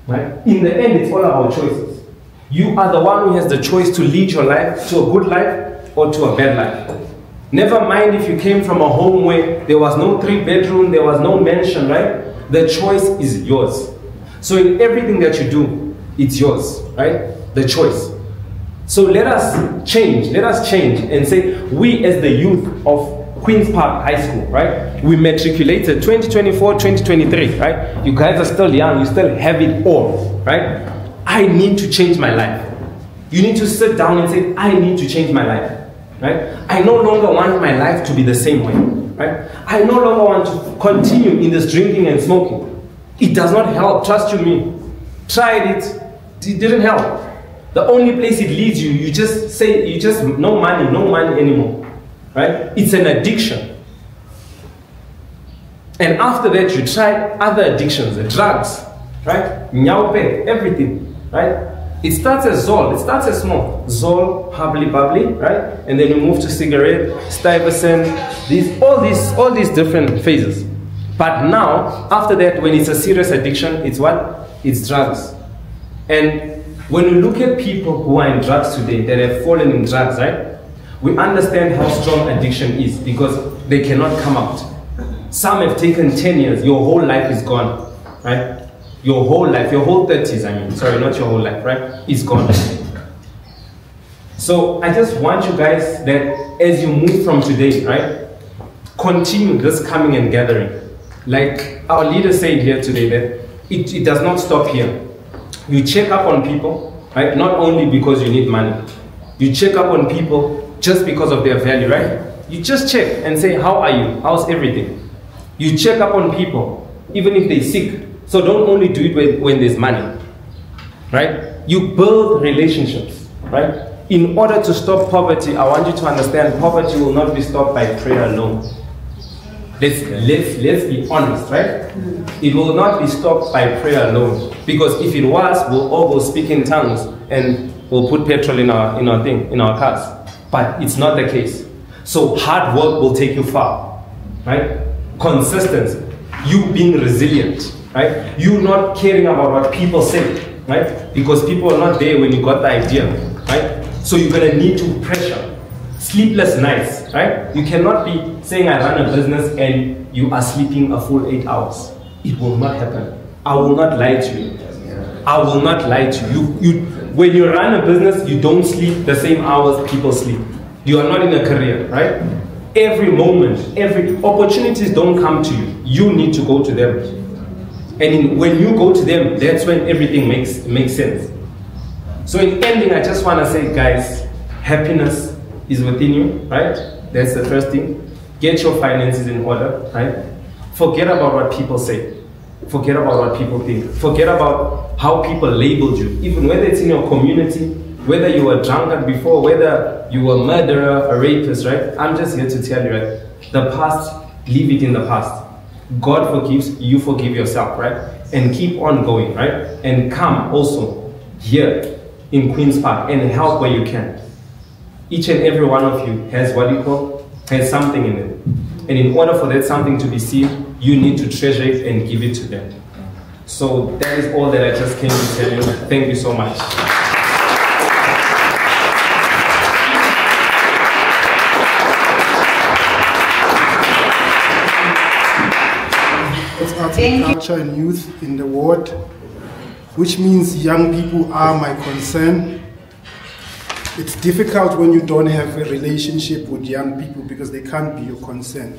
right? In the end, it's all about choices. You are the one who has the choice to lead your life to a good life or to a bad life. Never mind if you came from a home where there was no 3-bedroom, there was no mansion, right? The choice is yours. So in everything that you do, it's yours, right? The choice. So let us change and say, we as the youth of Queen's Park High School, right? We matriculated 2024, 2023, right? You guys are still young, you still have it all, right? I need to change my life. You need to sit down and say, I need to change my life, right? I no longer want my life to be the same way, right? I no longer want to continue in this drinking and smoking. It does not help, trust you me. Tried it, it didn't help. The only place it leads you, you just say, no money anymore, right? It's an addiction. And after that, you try other addictions, the drugs, right? Nyaupe, everything, right? It starts as Zol, it starts as small. Zol, bubbly, right? And then you move to cigarette, Stuyvesant, all these different phases. But now, after that, when it's a serious addiction, it's what? It's drugs. And when we look at people who are in drugs today, that have fallen in drugs, right? We understand how strong addiction is because they cannot come out. Some have taken 10 years, your whole life is gone, right? Your whole life, your whole 30s, I mean, sorry, not your whole life, right? Is gone. So I just want you guys that as you move from today, right? Continue this coming and gathering. Like our leader said here today, that it does not stop here. You check up on people, right? Not only because you need money. You check up on people just because of their value, right? You just check and say, how are you? How's everything? You check up on people, even if they're sick. So don't only do it when there's money, right? You build relationships, right? In order to stop poverty, I want you to understand poverty will not be stopped by prayer alone. Let's be honest, right? It will not be stopped by prayer alone. Because if it was, we'll all go speak in tongues and we'll put petrol in our cars. But it's not the case. So hard work will take you far, right? Consistency, you being resilient, right? You not caring about what people say, right? Because people are not there when you got the idea, right? So you're gonna need to pressure. Sleepless nights, right? You cannot be saying I run a business and you are sleeping a full 8 hours. It will not happen. I will not lie to you. I will not lie to you. When you run a business, you don't sleep the same hours people sleep. You are not in a career, right? Every moment, every opportunities don't come to you. You need to go to them. And when you go to them, that's when everything makes sense. So in ending, I just want to say, guys, happiness is within you, right? That's the first thing. Get your finances in order, right? Forget about what people say. Forget about what people think. Forget about how people labeled you. Even whether it's in your community, whether you were drunkard before, whether you were a murderer, a rapist, right? I'm just here to tell you, right? The past, leave it in the past. God forgives, you forgive yourself, right? And keep on going, right? And come also here in Queen's Park and help where you can. Each and every one of you has what you call, has something in it. And in order for that something to be seen, you need to treasure it and give it to them. So that is all that I just came to tell you. Thank you so much. It's Arts and Culture and Youth in the ward, which means young people are my concern. It's difficult when you don't have a relationship with young people because they can't be your concern.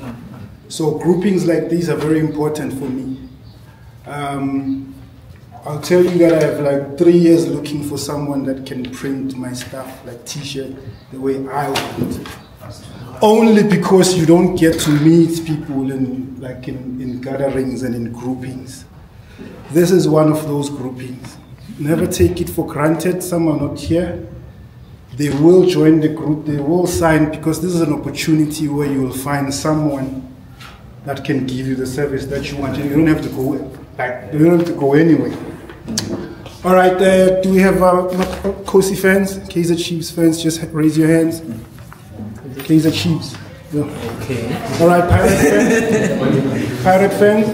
So groupings like these are very important for me. I'll tell you that I have like 3 years looking for someone that can print my stuff, like t-shirt, the way I want. Only because you don't get to meet people in gatherings and in groupings. This is one of those groupings. Never take it for granted. Some are not here. They will join the group, they will sign, because this is an opportunity where you will find someone that can give you the service that you want, and you don't have to go, you don't have to go anyway. All right, do we have Kosi fans, Kaizer Chiefs fans? Just raise your hands. Kaizer Chiefs. Yeah. Okay. All right, Pirate fans. Pirate fans.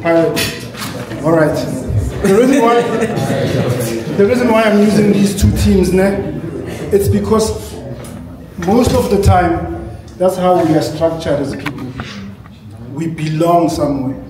Pirate. All right. The reason why I'm using these two teams, it's because most of the time, that's how we are structured as people. We belong somewhere.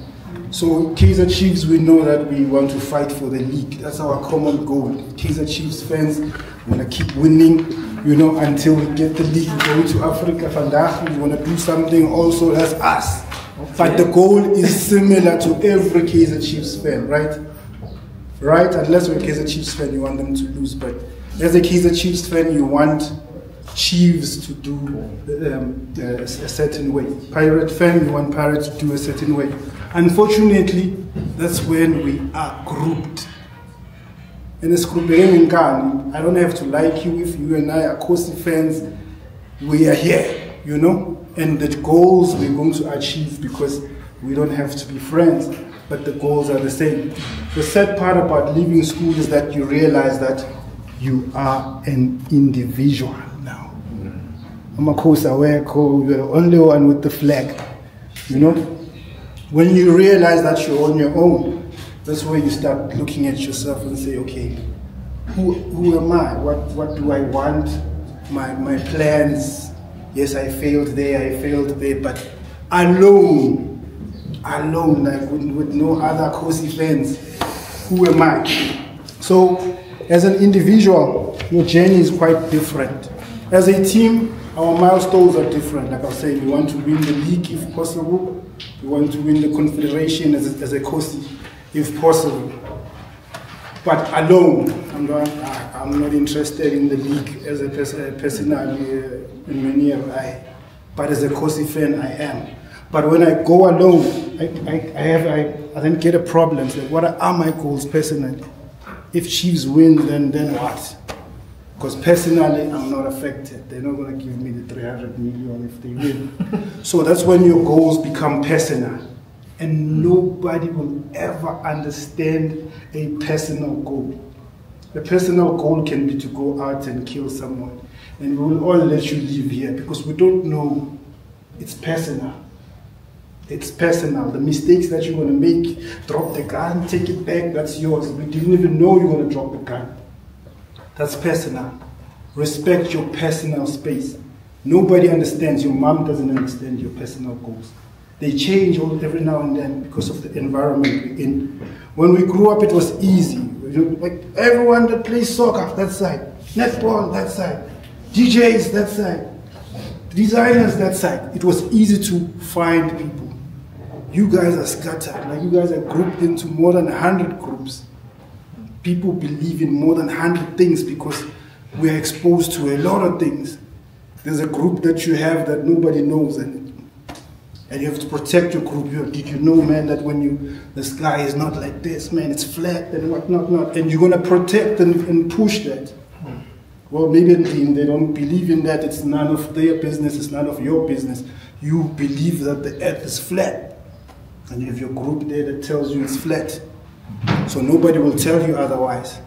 So Kaizer Chiefs, we know that we want to fight for the league. That's our common goal. Kaizer Chiefs fans want to keep winning, you know, until we get the league, go to Africa. Vandaag, we want to do something also as us. Okay. But the goal is similar to every Kaizer Chiefs fan, right? Right? Unless you're a Kaizer Chiefs fan, you want them to lose. But as a Kaizer Chiefs fan, you want Chiefs to do a certain way. Pirate fan, you want Pirates to do a certain way. Unfortunately, that's when we are grouped. And it's grouping. I don't have to like you if you and I are Kosi fans. We are here, you know, and the goals we're going to achieve, because we don't have to be friends, but the goals are the same. The sad part about leaving school is that you realize that you are an individual now. I'm a Kosa, you're the only one with the flag, you know. When you realize that you're on your own, that's where you start looking at yourself and say, okay, who am I? What do I want? My plans. Yes, I failed there, but alone, like with no other Kosi friends, who am I? So, as an individual, your journey is quite different. As a team, our milestones are different. Like I was saying, we want to win the league if possible. We want to win the confederation as a Kosi if possible. But alone, I'm not interested in the league as a personal but as a Kosi fan, I am. But when I go alone, I then get a problem. So what are my goals personally? If Chiefs win, then what? Because personally, I'm not affected. They're not going to give me the 300 million if they win. So that's when your goals become personal. And nobody will ever understand a personal goal. A personal goal can be to go out and kill someone. And we will all let you live here because we don't know. It's personal. It's personal. The mistakes that you're going to make, drop the gun, take it back, that's yours. We didn't even know you're going to drop the gun. That's personal. Respect your personal space. Nobody understands. Your mom doesn't understand your personal goals. They change every now and then because of the environment we're in. When we grew up, it was easy. Like everyone that plays soccer, that side. Netball, that side. DJs, that side. Designers, that side. It was easy to find people. You guys are scattered, like you guys are grouped into more than 100 groups. People believe in more than 100 things because we are exposed to a lot of things. There's a group that you have that nobody knows, and you have to protect your group. Did you know, man, that when the sky is not like this, man, it's flat and whatnot, and you're gonna protect and push that. Well, maybe they don't believe in that. It's none of their business. It's none of your business. You believe that the earth is flat, and you have your group there that tells you it's flat. So nobody will tell you otherwise.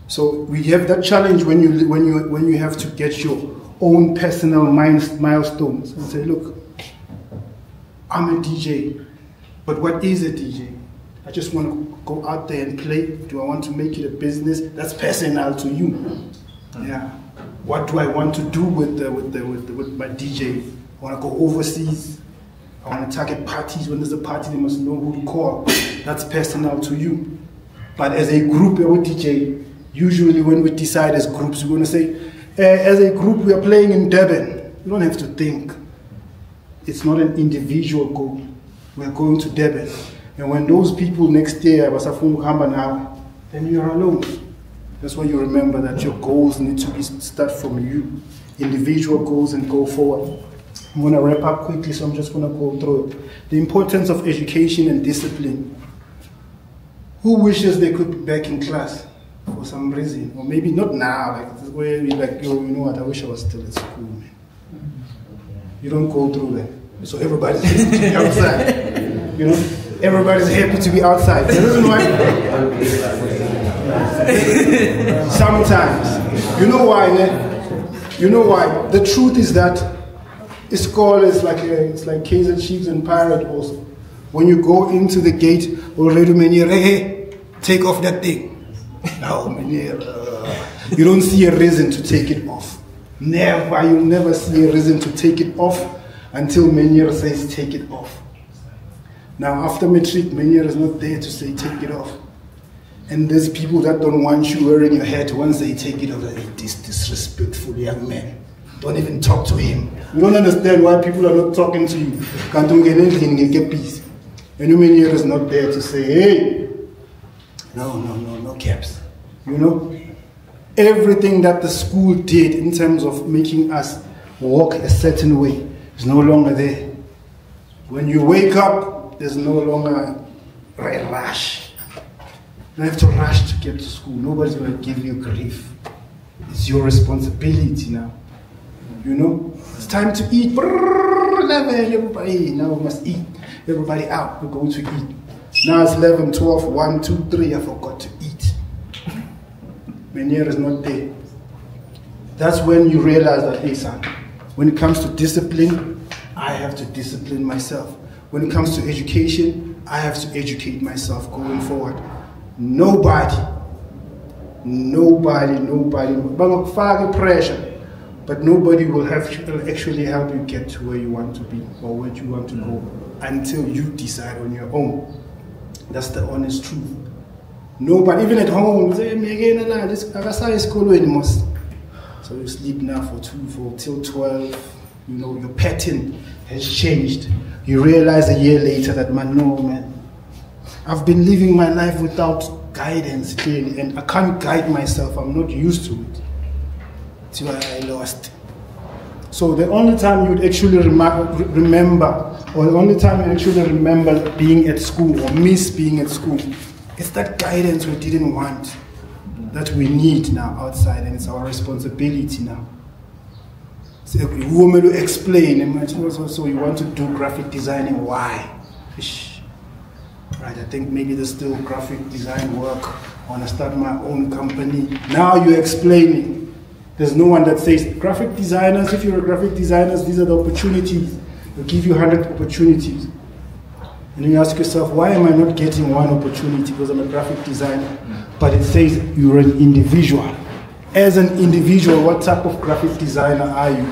So we have that challenge when you have to get your own personal milestones and say, look, I'm a DJ, but what is a DJ? I just want to go out there and play. Do I want to make it a business? That's personal to you. Yeah. What do I want to do with my DJ? I want to go overseas. I want to target parties. When there's a party, they must know who to call. That's personal to you. But as a group, or DJ, usually when we decide as groups, we're going to say, as a group, we are playing in Durban. You don't have to think. It's not an individual goal. We are going to Durban. And when those people next year, then you are alone. That's why you remember that your goals need to start from you. Individual goals and go forward. I'm going to wrap up quickly, so I'm just going to go through it. The importance of education and discipline. Who wishes they could be back in class for some reason? Or maybe not now, like this way, like, yo, you know what, I wish I was still at school, man. You don't go through that. So everybody's happy to be outside. You know? Everybody's happy to be outside. The reason why? Sometimes. You know why, man? You know why? The truth is that it's called, it's like Kaiser Chiefs and Pirate also. When you go into the gate, already Menier, hey, take off that thing. No, Menier, you don't see a reason to take it off. Never, you'll never see a reason to take it off until Menier says take it off. Now after Matric, Menier is not there to say take it off. And there's people that don't want you wearing your hat once they take it off. Like, this disrespectful young man. Don't even talk to him. You don't understand why people are not talking to you. Can't do anything and get peace. And Menier is not there to say, hey, no caps. You know? Everything that the school did in terms of making us walk a certain way is no longer there. When you wake up, there's no longer a rush. You don't have to rush to get to school. Nobody's going to give you grief. It's your responsibility now. You know? It's time to eat. Everybody, now we must eat. Everybody out, we're going to eat. Now it's 11, 12, 1, 2, 3, I forgot to eat. Menier is not there. That's when you realize that, hey son, when it comes to discipline, I have to discipline myself. When it comes to education, I have to educate myself going forward. Nobody, pressure, but nobody will actually help you get to where you want to be or where you want to go until you decide on your own. That's the honest truth. Nobody, even at home, say, so you sleep now till 12, you know, your pattern has changed. You realize a year later that, man, I've been living my life without guidance clearly, and I can't guide myself, I'm not used to it. That's why I lost. So the only time you'd actually remember, or the only time you actually remember being at school or miss being at school, it's that guidance we didn't want, that we need now outside, and it's our responsibility now. So you want me to explain, so you want to do graphic designing, why? Right, I think maybe there's still graphic design work. I want to start my own company. Now you're explaining. There's no one that says, graphic designers, if you're a graphic designer, these are the opportunities. They'll give you 100 opportunities. And you ask yourself, why am I not getting one opportunity because I'm a graphic designer? But it says you're an individual. As an individual, what type of graphic designer are you?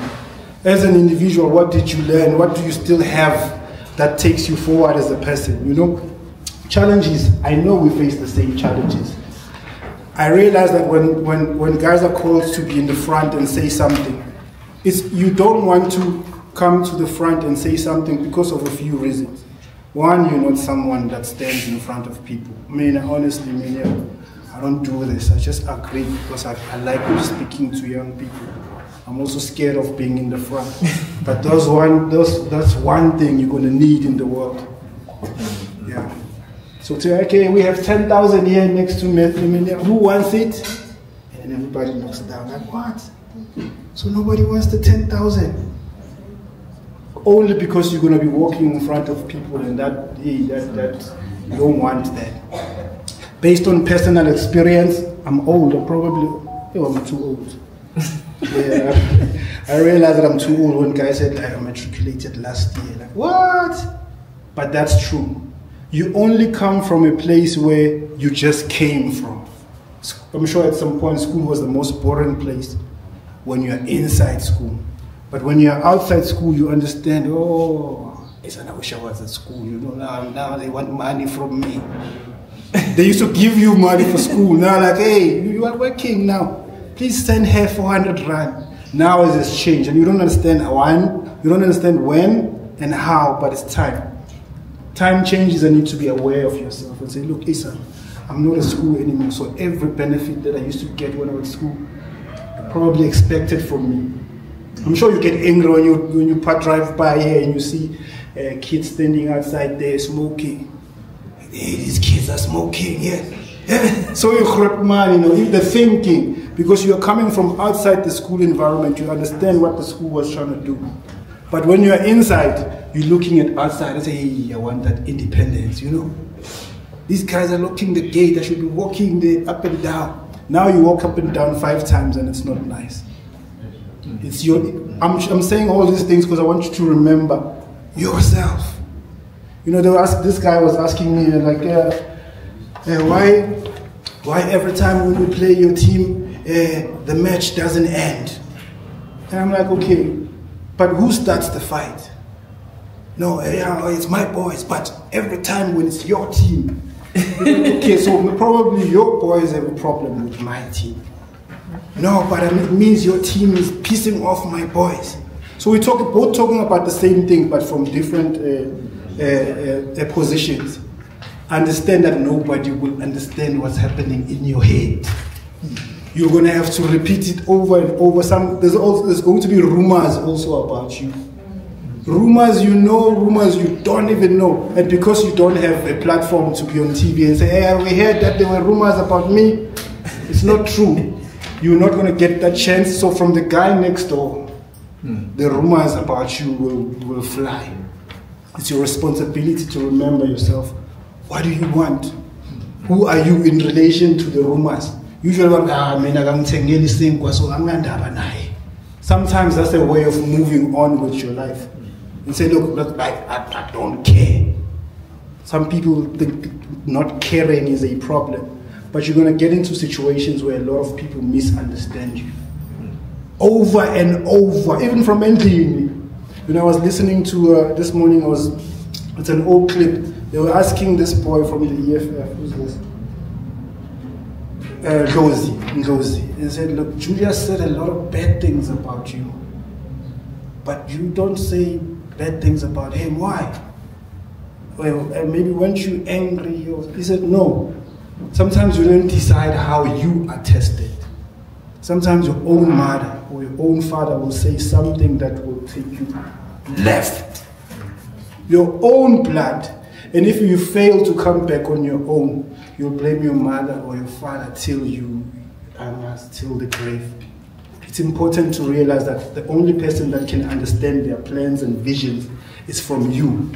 As an individual, what did you learn? What do you still have that takes you forward as a person? You know, challenges, I know we face the same challenges. I realize that when guys are called to be in the front and say something, you don't want to come to the front and say something because of a few reasons. One, you're not someone that stands in front of people. I mean, honestly, I don't do this. I just agree because I like speaking to young people. I'm also scared of being in the front. But that's one thing you're going to need in the world. Yeah. So, okay, we have 10,000 here next to me. Who wants it? And everybody knocks down. Like, what? So nobody wants the 10,000. Only because you're going to be walking in front of people, and that you don't want that. Based on personal experience, I'm old. I'm too old. Yeah, I realized that I'm too old when guys said like, I matriculated last year. Like, what? But that's true. You only come from a place where you just came from. I'm sure at some point school was the most boring place when you're inside school. But when you're outside school, you understand, oh, I wish I was at school. You know, now they want money from me. They used to give you money for school. Now like, hey, you are working now. Please send her 400 rand. Now it has changed, and you don't understand when and how, but it's time. Time changes, and you need to be aware of yourself and say, look, Isa, I'm not at school anymore, so every benefit that I used to get when I was at school, probably expected from me. I'm sure you get angry when you drive by here and you see kids standing outside there smoking. Hey, these kids are smoking, yeah. So you man, the thinking, because you're coming from outside the school environment, you understand what the school was trying to do. But when you're inside, you're looking at outside and say, hey, I want that independence, These guys are locking the gate, I should be walking there up and down. Now you walk up and down 5 times and it's not nice. I'm saying all these things because I want you to remember yourself. This guy was asking me like, why every time when we play your team, the match doesn't end? And I'm like, okay, but who starts the fight? No, it's my boys, but every time when it's your team. Okay, so probably your boys have a problem with my team. No, but it means your team is pissing off my boys. So we're both talking about the same thing, but from different positions. Understand that nobody will understand what's happening in your head. You're going to have to repeat it over and over. There's going to be rumors also about you. Rumors you know, rumors you don't even know. And because you don't have a platform to be on TV and say, hey, we heard that there were rumors about me. It's not true. You're not going to get that chance. So from the guy next door, the rumors about you will fly. It's your responsibility to remember yourself. What do you want? Who are you in relation to the rumors? Usually, sometimes that's a way of moving on with your life. And say, look, I don't care. Some people think not caring is a problem. But you're going to get into situations where a lot of people misunderstand you. Over and over, even from NDE. When I was listening to, this morning, it's an old clip. They were asking this boy from the EFF, who's this? Ngozi. He said, look, Julia said a lot of bad things about you. But you don't say bad things about him. Why? Well, maybe weren't you angry? He said, no. Sometimes you don't decide how you are tested. Sometimes your own mother or your own father will say something that will take you left. Your own blood. And if you fail to come back on your own, you'll blame your mother or your father till the grave. It's important to realize that the only person that can understand their plans and visions is from you.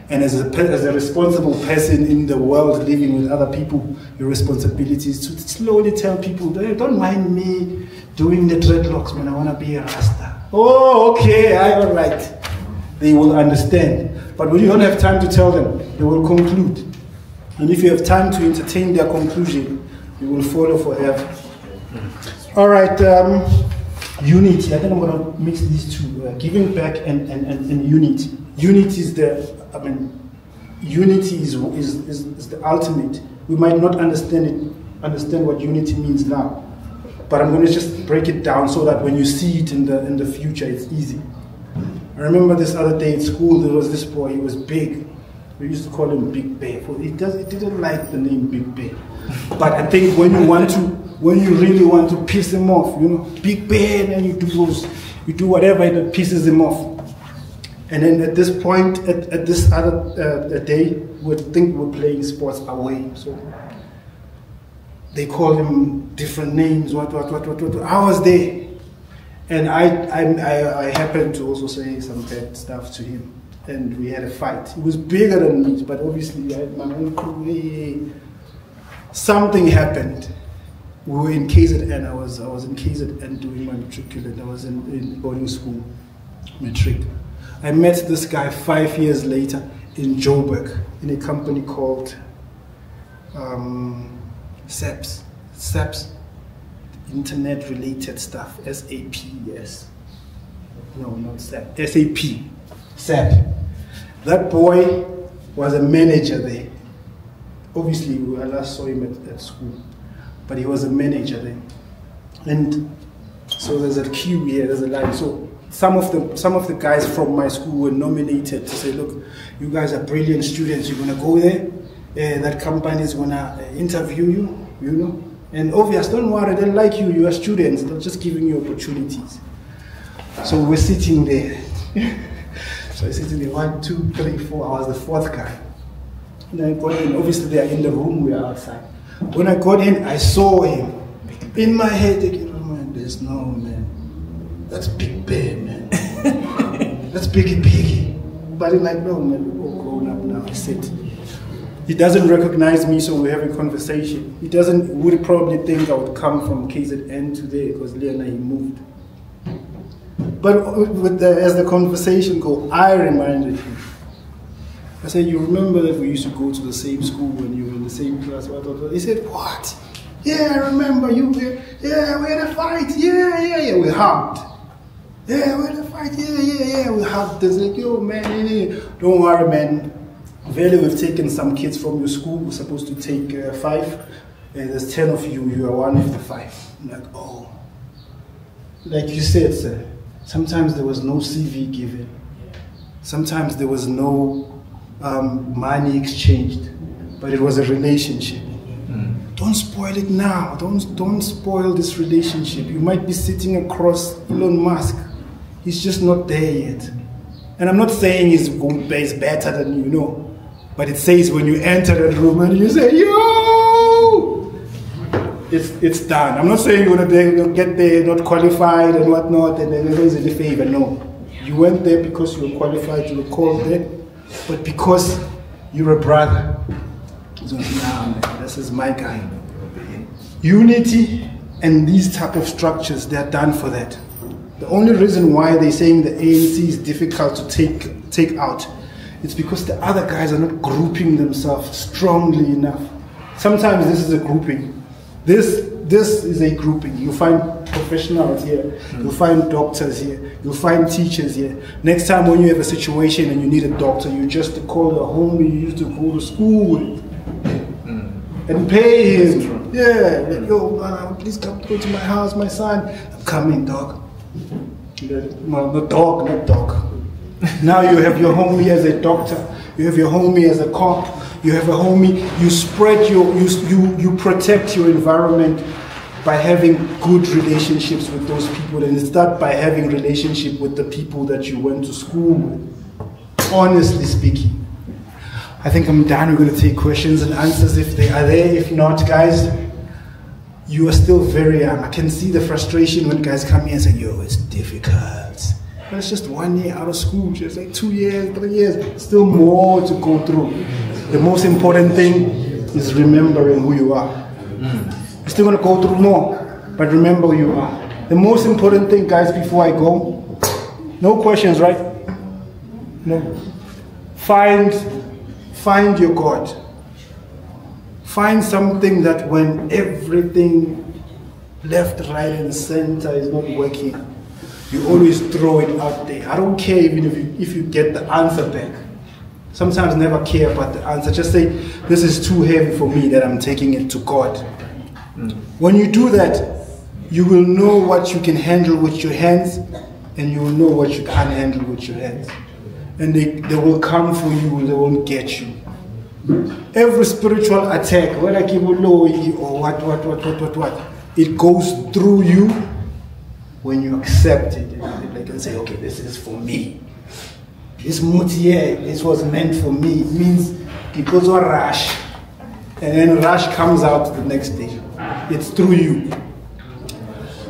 And as a responsible person in the world living with other people, your responsibility is to slowly tell people, don't mind me doing the dreadlocks when I want to be a Rasta. Oh, okay, all right. They will understand. But when you don't have time to tell them, they will conclude. And if you have time to entertain their conclusion, you will follow forever. All right, unity. I think I'm going to mix these two. Giving back and unity. Unity is unity is the ultimate. We might not understand what unity means now, but I'm going to just break it down so that when you see it in the future, it's easy. I remember this other day at school, there was this boy, he was big. We used to call him Big Bear. He didn't like the name Big Bear. But I think when you really want to piss him off, you know, Big Bear, and then you do whatever that pisses him off. And then at this point, at this other day, we think we're playing sports away. So they call him different names. What. I was there, and I happened to also say some bad stuff to him, and we had a fight. He was bigger than me, but obviously I had my own crew. Something happened. We were in KZN. I was in KZN doing my matriculate. I was in boarding school, Matric. I met this guy 5 years later in Joburg in a company called SAPS. SAPS, internet related stuff, SAP, yes. No, not SAP, SAP, SAP. That boy was a manager there. Obviously, I last saw him at school, but he was a manager there. And so there's a queue here, there's a line. So some of the guys from my school were nominated to say, look, you guys are brilliant students, you're gonna go there, that company is gonna interview you, you know. And obvious, don't worry, they like you, you are students, they're just giving you opportunities. So we're sitting there. So I'm sitting there, 1, 2, 3, 4, I was the fourth guy. And I got in, obviously they are in the room, we are outside. When I got in, I saw him. In my head, thinking, oh man, there's no man. That's Big Bear, man. That's Biggie. But I'm like, no man, we're all grown up now. I said, he doesn't recognize me, so we're having a conversation. He would probably think I would come from KZN today because Leona, he moved. But as the conversation goes, I reminded him. I said, you remember that we used to go to the same school when you were in the same class? He said, what? Yeah, I remember you. Yeah, we had a fight. Yeah, we hugged. Yeah, we had a fight. Yeah, we hugged. They said, yo, man, don't worry, man. Really, we've taken some kids from your school. We're supposed to take 5. And there's 10 of you. You are one of the 5. I'm like, oh. Like you said, sir, sometimes there was no CV given. Sometimes there was no money exchanged, but it was a relationship. Don't spoil it now. Don't spoil this relationship. You might be sitting across Elon Musk. He's just not there yet. And I'm not saying he's better than you know, but it says when you enter that room and you say, yo, it's done. I'm not saying you're gonna get there not qualified and whatnot and then raise any favor. No, you went there because you were qualified, you were called there, but because you're a brother. So, nah, man, this is my guy. Unity and these type of structures, they're done for that. The only reason why they're saying the ANC is difficult to take out, it's because the other guys are not grouping themselves strongly enough. Sometimes this is a grouping. This is a grouping. You find professionals here, you'll find doctors here, you'll find teachers here. Next time when you have a situation and you need a doctor, you just call a homie you used to go to school with and pay him. Yeah, like, yo, man, please come to my house, my son. I'm coming, dog. Well, not dog. Now you have your homie as a doctor, you have your homie as a cop, you have a homie, you spread you protect your environment by having good relationships with those people, and start by having relationship with the people that you went to school with. Honestly speaking. I think I'm done. We're going to take questions and answers if they are there. If not, guys, you are still very young. I can see the frustration when guys come here and say, yo, it's difficult. But it's just 1 year out of school, just like 2 years, 3 years, still more to go through. The most important thing is remembering who you are. You're still going to go through more, but remember who you are. The most important thing, guys, before I go, no questions, right? No. Find your God. Find something that when everything left, right, and center is not working, you always throw it out there. I don't care even if you get the answer back. Sometimes never care about the answer. Just say, this is too heavy for me that I'm taking it to God. When you do that, you will know what you can handle with your hands and you will know what you can't handle with your hands. and they will come for you, they won't get you. Every spiritual attack, whether Kibuloi or what, it goes through you when you accept it. Like and say, okay, this is for me. This mutier, this was meant for me. It means it goes on rush, and then rush comes out the next day. It's through you.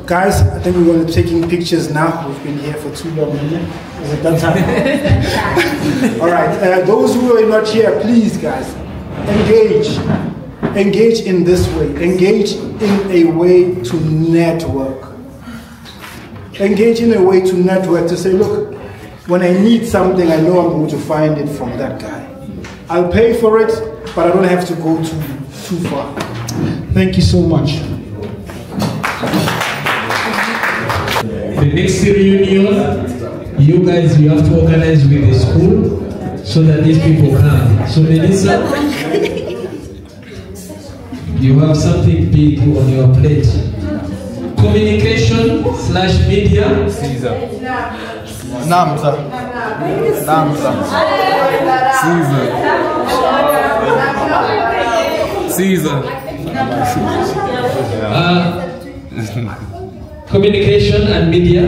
Guys, I think we're going to be taking pictures now. We've been here for too long. Is it that time? All right. Those who are not here, please, guys, engage. Engage in this way. Engage in a way to network. Engage in a way to network, to say, look, when I need something, I know I'm going to find it from that guy. I'll pay for it, but I don't have to go too far. Thank you so much. The next reunion, you guys, you have to organize with the school so that these people come. So Melissa, you have something big on your plate. Communication / media. Caesar. Namza. Caesar. Communication and media.